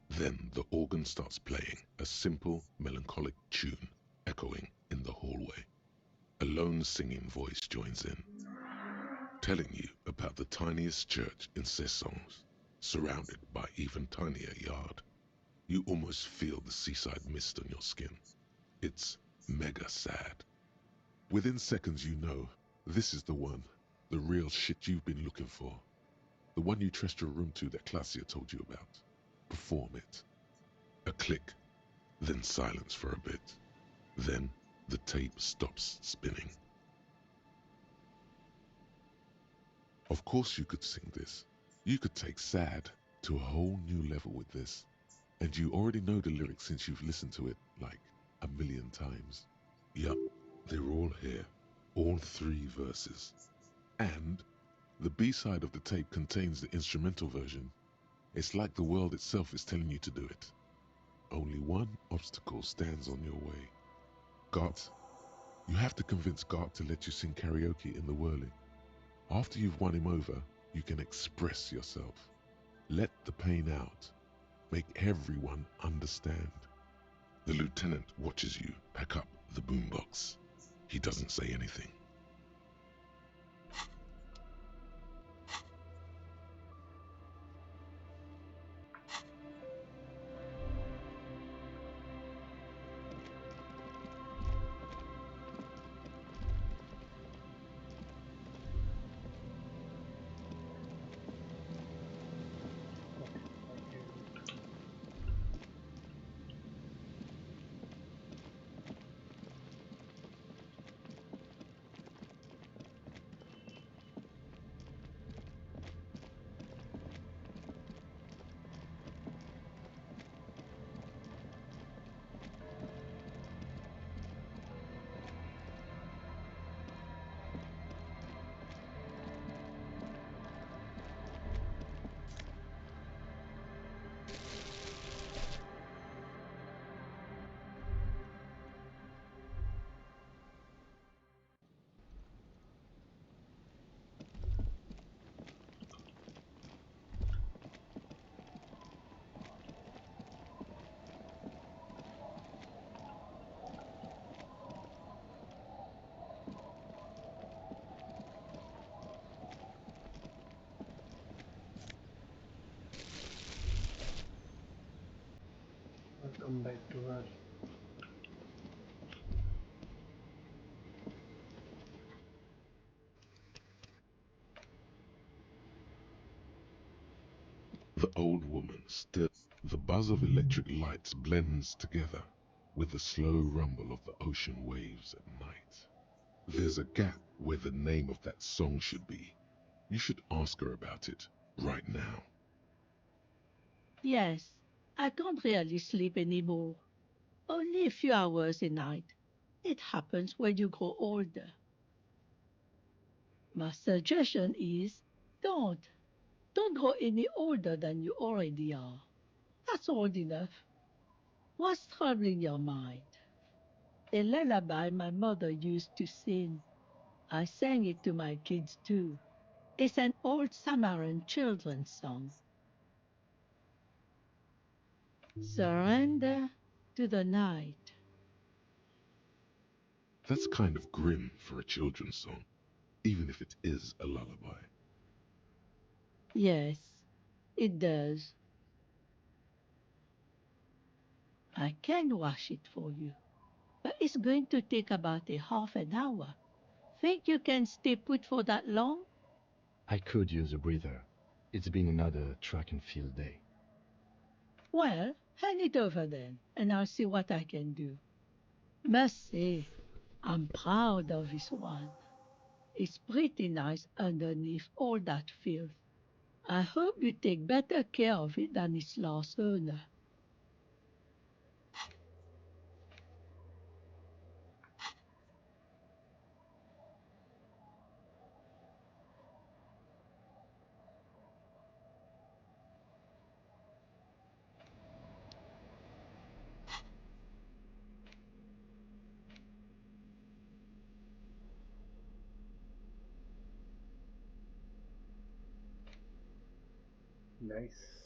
Then the organ starts playing a simple, melancholic tune echoing in the hallway. A lone singing voice joins in, telling you about the tiniest church in Cessons, surrounded by even tinier yard. You almost feel the seaside mist on your skin. It's mega sad. Within seconds you know, this is the one, the real shit you've been looking for. The one you trust your room to that Claudia told you about. Perform it. A click, then silence for a bit. Then the tape stops spinning. Of course you could sing this. You could take sad to a whole new level with this. And you already know the lyrics since you've listened to it like a million times. Yup, they're all here. All three verses. And the B-side of the tape contains the instrumental version. It's like the world itself is telling you to do it. Only one obstacle stands on your way. Gart, you have to convince Gart to let you sing karaoke in the Whirling. After you've won him over, you can express yourself. Let the pain out. Make everyone understand. The lieutenant watches you pack up the boombox. He doesn't say anything. Welcome back to her. The old woman still. The buzz of electric lights blends together with the slow rumble of the ocean waves at night. There's a gap where the name of that song should be. You should ask her about it right now. Yes, I can't really sleep anymore. Only a few hours a night. It happens when you grow older. My suggestion is don't. Don't grow any older than you already are. That's old enough. What's troubling your mind? A lullaby my mother used to sing. I sang it to my kids too. It's an old Samaran children's song. Surrender to the night. That's kind of grim for a children's song, even if it is a lullaby. Yes, it does. I can wash it for you, but it's going to take about a half an hour. Think you can stay put for that long? I could use a breather. It's been another track and field day. Well, hand it over then, and I'll see what I can do. Must say, I'm proud of this one. It's pretty nice underneath all that filth. I hope you take better care of it than its last owner. Nice.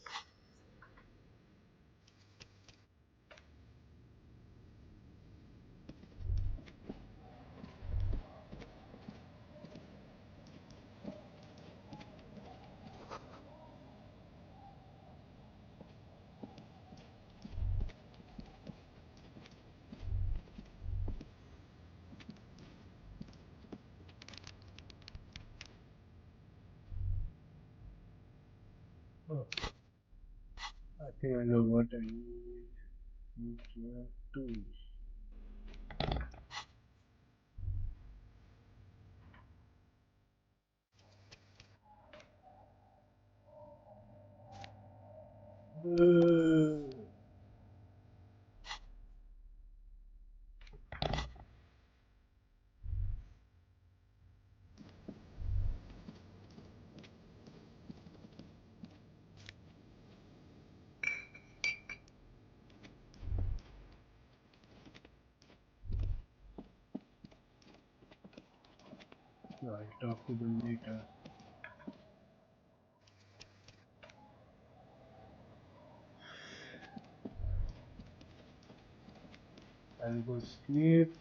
Oh, I think I know what I need. Nuclear tools. No, I'll talk to them later. I'll go sleep.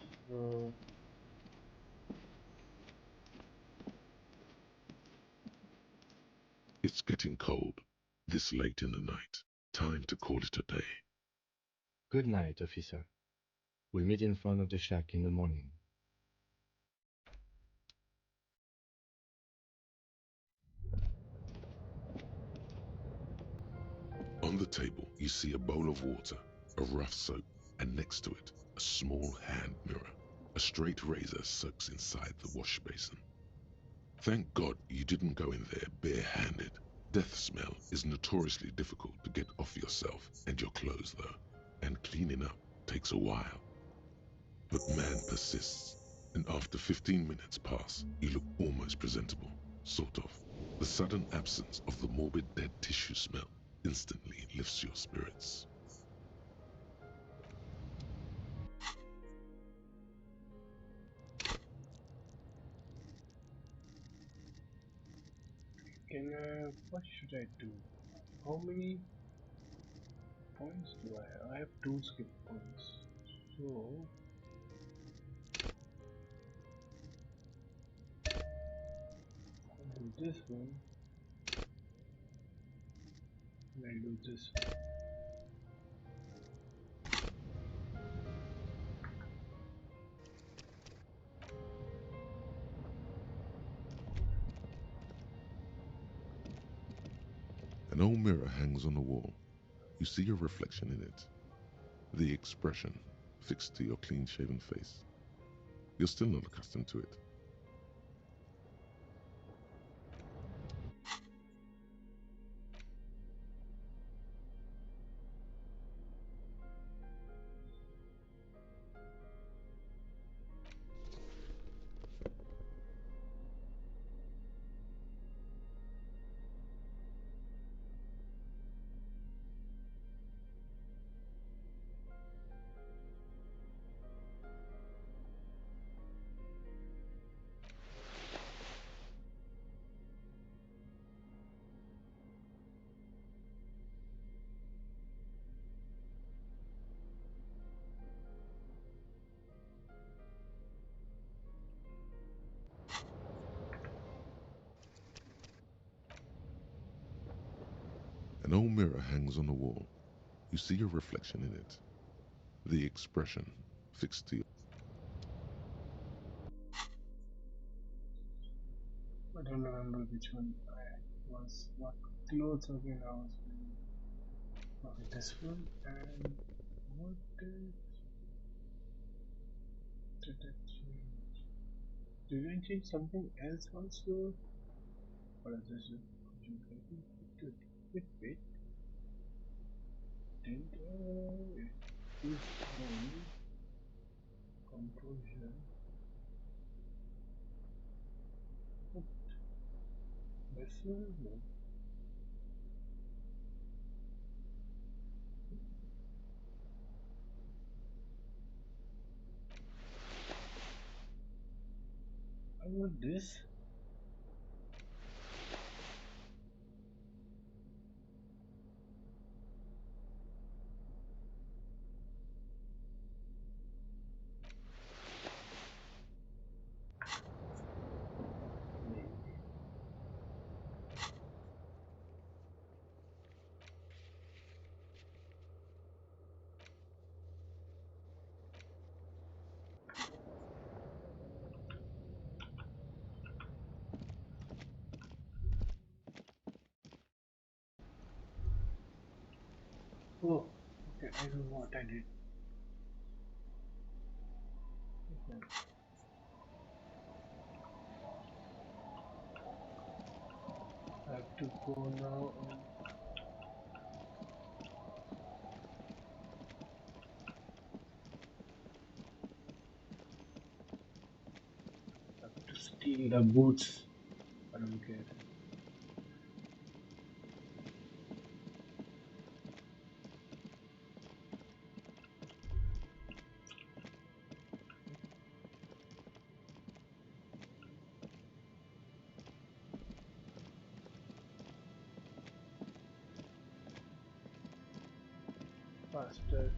It's getting cold. This late in the night. Time to call it a day. Good night, officer. We'll meet in front of the shack in the morning. On the table, you see a bowl of water, a rough soap, and next to it, a small hand mirror. A straight razor soaks inside the wash basin. Thank God you didn't go in there barehanded. Death smell is notoriously difficult to get off yourself and your clothes though, and cleaning up takes a while. But man persists, and after 15 minutes pass, you look almost presentable, sort of. The sudden absence of the morbid dead tissue smell instantly lifts your spirits. What should I do? How many points do I have? I have 2 skip points. So I'll do this one. And I'll do this one. An old mirror hangs on the wall. You see your reflection in it. The expression fixed to your clean-shaven face. You're still not accustomed to it. An old mirror hangs on the wall. You see your reflection in it. The expression fixed to you. I don't remember which one I was. What clothes again I was wearing. Okay, this one. And what did I change? Did I change something else also? Or is this it? Wait. Did this one composure? What? This one? No. I want this. Oh, okay, I know what I did. Okay. I have to go now and I have to steal the boots. I don't care. faster.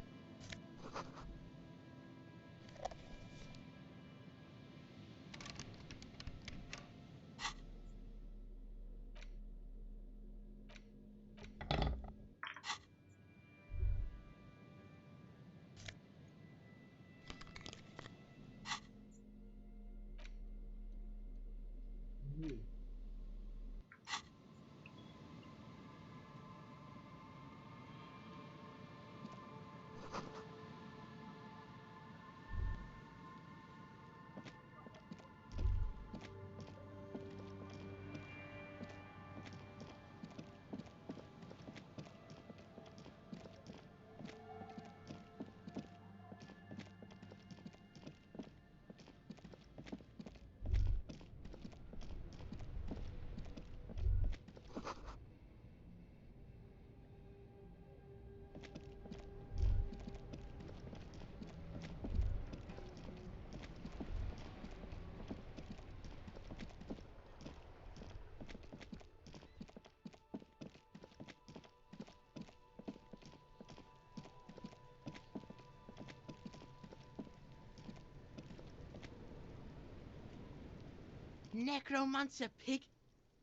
Necromancer pig?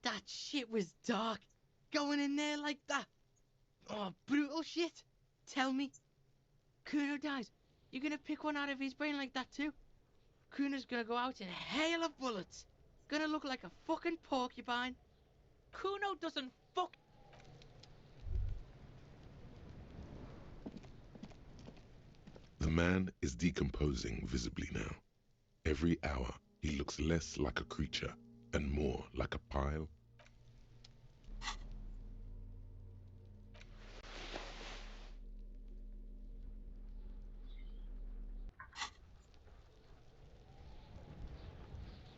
That shit was dark. Going in there like that. Oh, brutal shit. Tell me. Kuno dies. You're gonna pick one out of his brain like that too? Kuno's gonna go out in a hail of bullets. Gonna look like a fucking porcupine. Kuno doesn't fuck. The man is decomposing visibly now. Every hour, he looks less like a creature and more like a pile.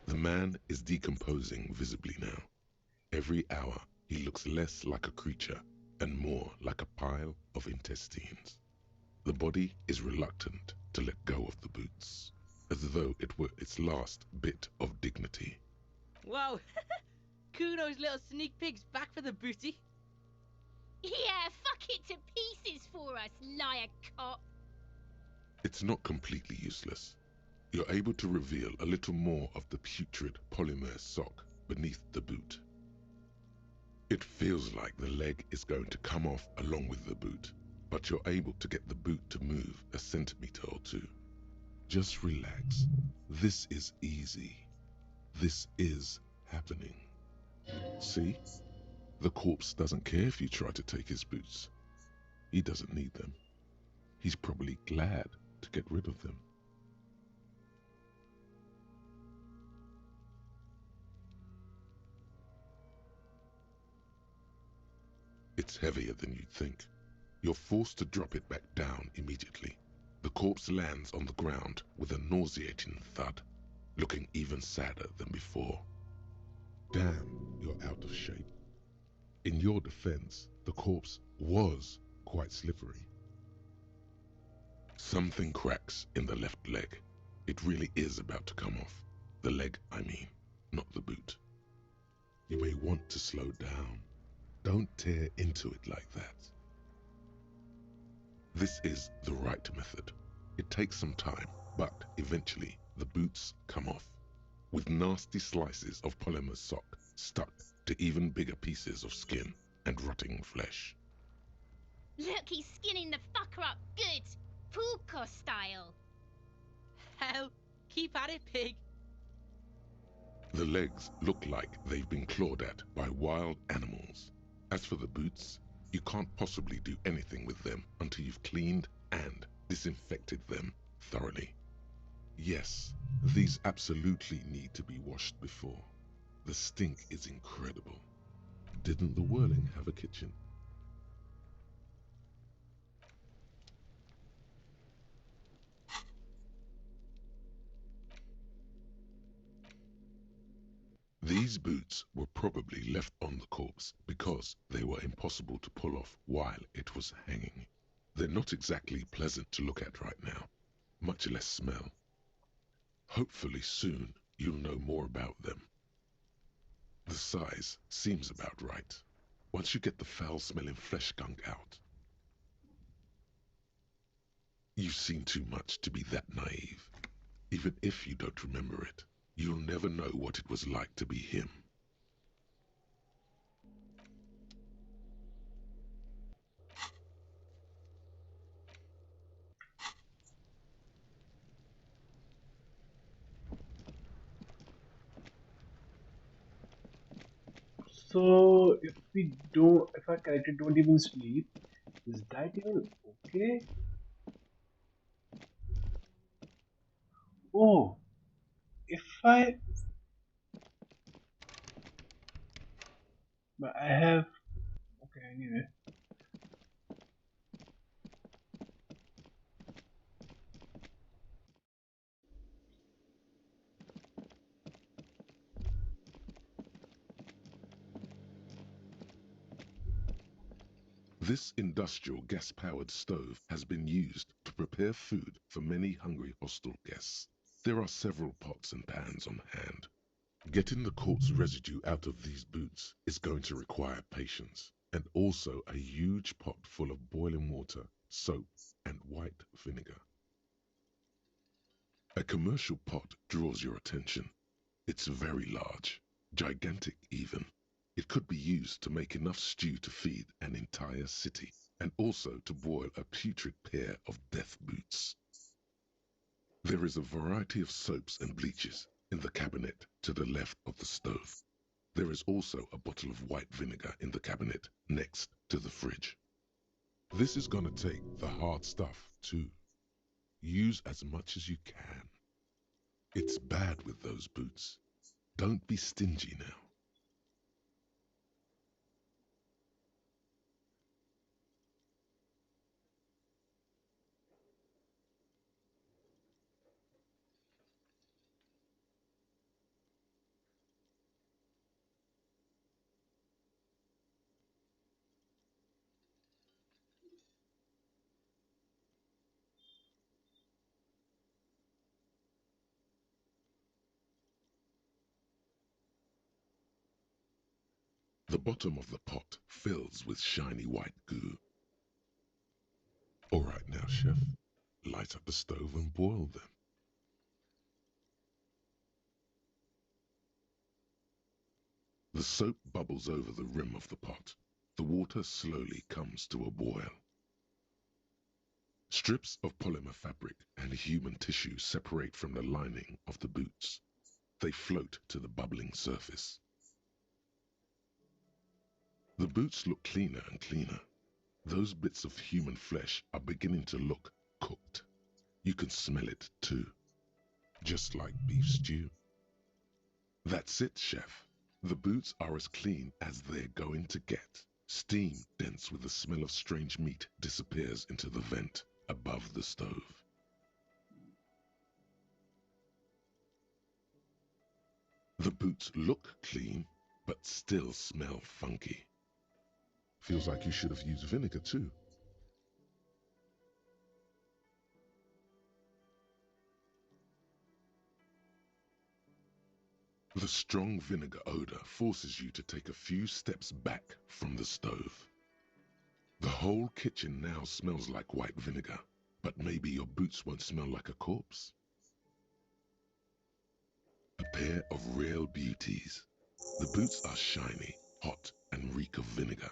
The man is decomposing visibly now. Every hour, he looks less like a creature and more like a pile of intestines. The body is reluctant to let go of the boots, as though it were its last bit of dignity. Wow. Kuno's little sneak pig's back for the booty. Yeah, fuck it to pieces for us, liar cop. It's not completely useless. You're able to reveal a little more of the putrid polymer sock beneath the boot. It feels like the leg is going to come off along with the boot, but you're able to get the boot to move a centimeter or two. Just relax. This is easy. This is happening. See? The corpse doesn't care if you try to take his boots. He doesn't need them. He's probably glad to get rid of them. It's heavier than you'd think. You're forced to drop it back down immediately. The corpse lands on the ground with a nauseating thud, looking even sadder than before. Damn, you're out of shape. In your defense, the corpse was quite slippery. Something cracks in the left leg. It really is about to come off. The leg, I mean, not the boot. You may want to slow down. Don't tear into it like that. This is the right method. It takes some time, but eventually the boots come off, with nasty slices of polymer sock stuck to even bigger pieces of skin and rotting flesh. Look, he's skinning the fucker up good. Pulko style. Hell, keep at it, pig. The legs look like they've been clawed at by wild animals. As for the boots, you can't possibly do anything with them until you've cleaned and disinfected them thoroughly. Yes, these absolutely need to be washed before. The stink is incredible. Didn't the Whirling have a kitchen? These boots were probably left on the corpse because they were impossible to pull off while it was hanging. They're not exactly pleasant to look at right now, much less smell. Hopefully soon you'll know more about them. The size seems about right, once you get the foul-smelling flesh gunk out. You've seen too much to be that naive. Even if you don't remember it, you'll never know what it was like to be him. So if our character don't even sleep, is that even okay? Oh, if I have, okay, anyway. This industrial gas-powered stove has been used to prepare food for many hungry hostel guests. There are several pots and pans on hand. Getting the corpse residue out of these boots is going to require patience, and also a huge pot full of boiling water, soap, and white vinegar. A commercial pot draws your attention. It's very large, gigantic even. It could be used to make enough stew to feed an entire city, and also to boil a putrid pair of death boots. There is a variety of soaps and bleaches in the cabinet to the left of the stove. There is also a bottle of white vinegar in the cabinet next to the fridge. This is going to take the hard stuff too. Use as much as you can. It's bad with those boots. Don't be stingy now. The bottom of the pot fills with shiny white goo. All right now, chef. Light up the stove and boil them. The soap bubbles over the rim of the pot. The water slowly comes to a boil. Strips of polymer fabric and human tissue separate from the lining of the boots. They float to the bubbling surface. The boots look cleaner and cleaner. Those bits of human flesh are beginning to look cooked. You can smell it too. Just like beef stew. That's it, chef. The boots are as clean as they're going to get. Steam dense with the smell of strange meat disappears into the vent above the stove. The boots look clean, but still smell funky. Feels like you should have used vinegar too. The strong vinegar odor forces you to take a few steps back from the stove. The whole kitchen now smells like white vinegar, but maybe your boots won't smell like a corpse. A pair of real beauties. The boots are shiny, hot, and reek of vinegar.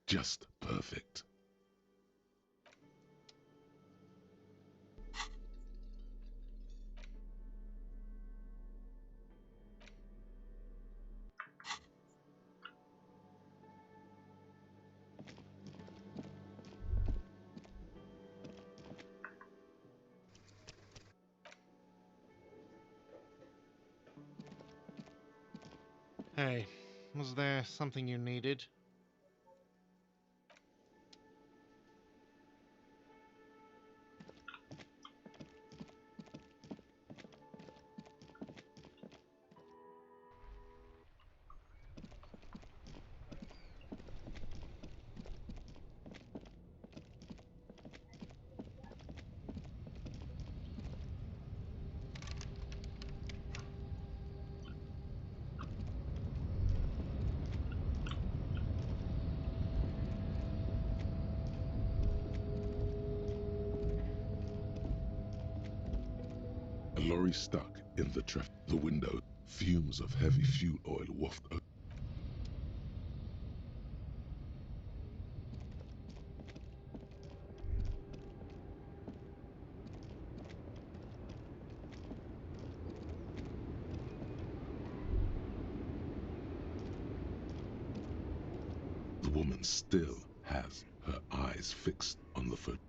Just perfect. Hey, was there something you needed? lorry stuck in the traffic. The window, fumes of heavy fuel oil waft over. The woman still has her eyes fixed on the foot.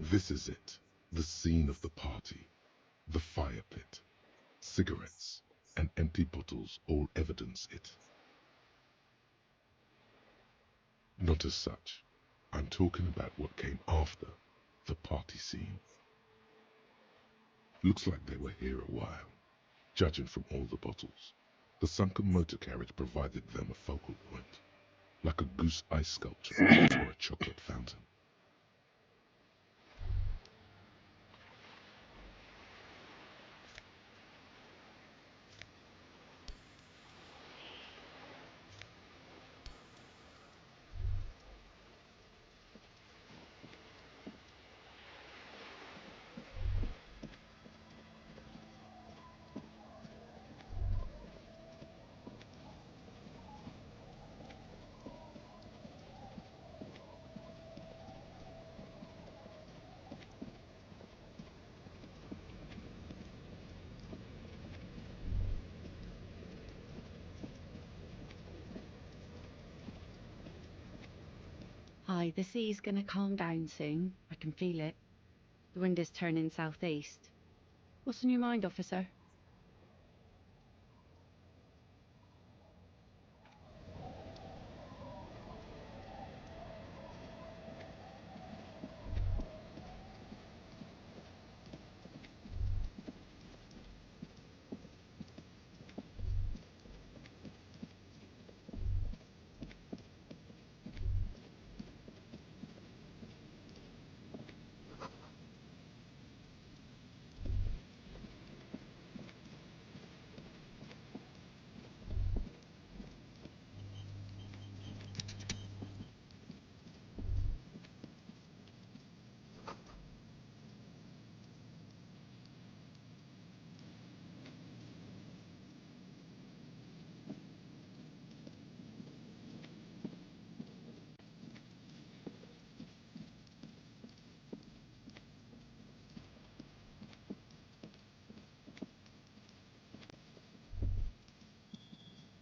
This is it, the scene of the party, the fire pit. Cigarettes and empty bottles all evidence it. Not as such. I'm talking about what came after the party scene. Looks like they were here a while, judging from all the bottles. The sunken motor carriage provided them a focal point, like a goose ice sculpture or a chocolate fountain. Hi, the sea's gonna calm down soon. I can feel it. The wind is turning southeast. What's on your mind, officer?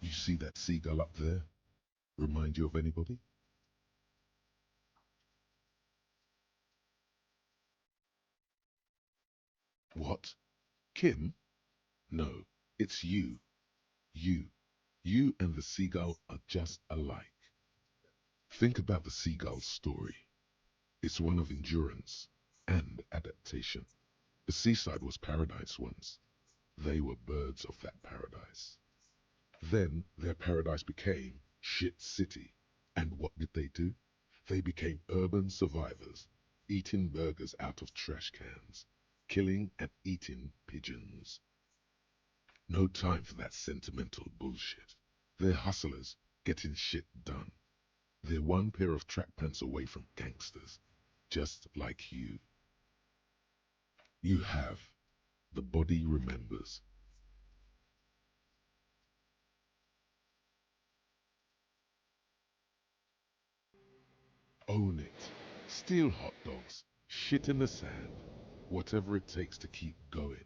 You see that seagull up there? Remind you of anybody? Kim? No, it's you. You. You and the seagull are just alike. Think about the seagull's story. It's one of endurance and adaptation. The seaside was paradise once. They were birds of that paradise. Then their paradise became shit city. And what did they do? They became urban survivors, eating burgers out of trash cans, killing and eating pigeons. No time for that sentimental bullshit. They're hustlers, getting shit done. They're one pair of track pants away from gangsters, just like you. You have. The body remembers. Own it. Steal hot dogs. Shit in the sand. Whatever it takes to keep going.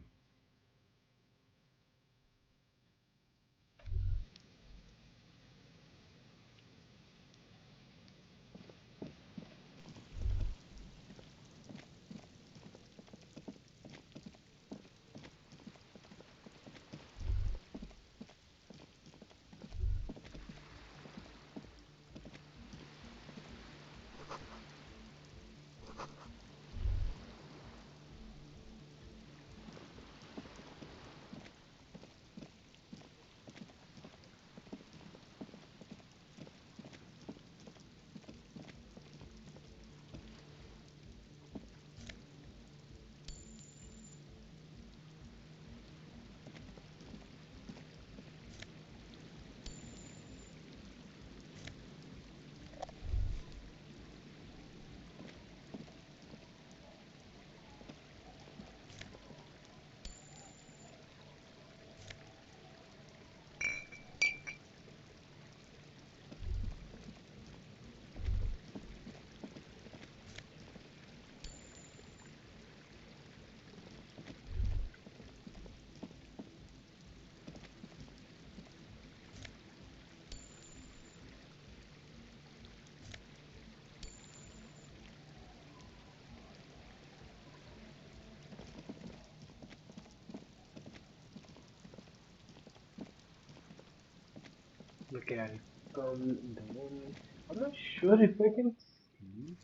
Okay, I'll come down. I'm not sure if I can see.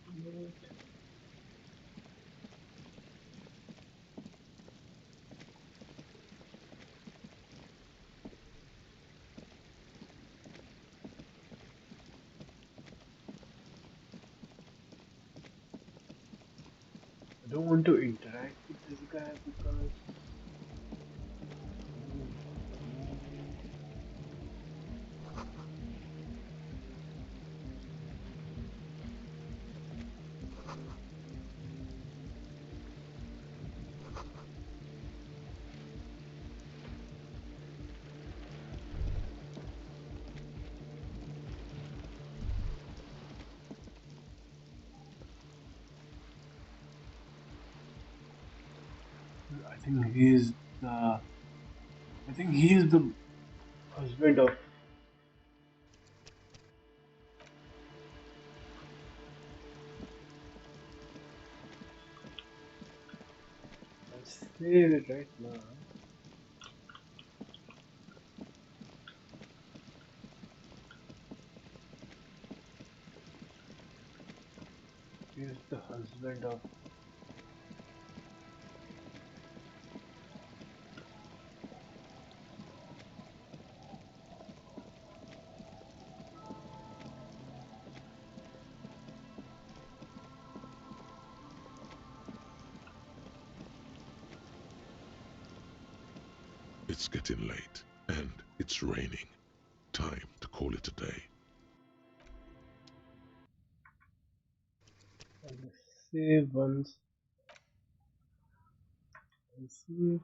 But I don't want to interact with this guy because I think he's the I think he is the husband of. I'll say it right now. He is the husband of. It's getting late, and it's raining. Time to call it a day. I'll say once. I'll see.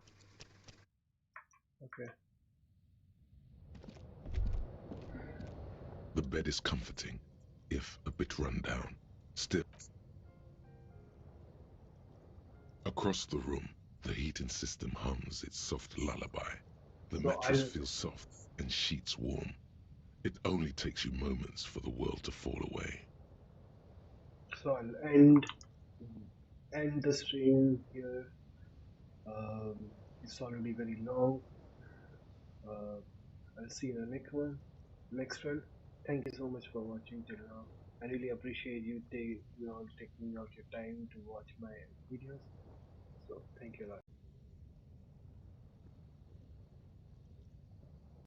Okay. The bed is comforting, if a bit run down. Still, across the room, the heating system hums its soft lullaby. The So mattress I'll feels soft and sheets warm. It only takes you moments for the world to fall away. so I'll end the stream here. It's already very long. Uh, I'll see you in the next one. Thank you so much for watching till now. I really appreciate you all taking out your time to watch my videos. So thank you a lot.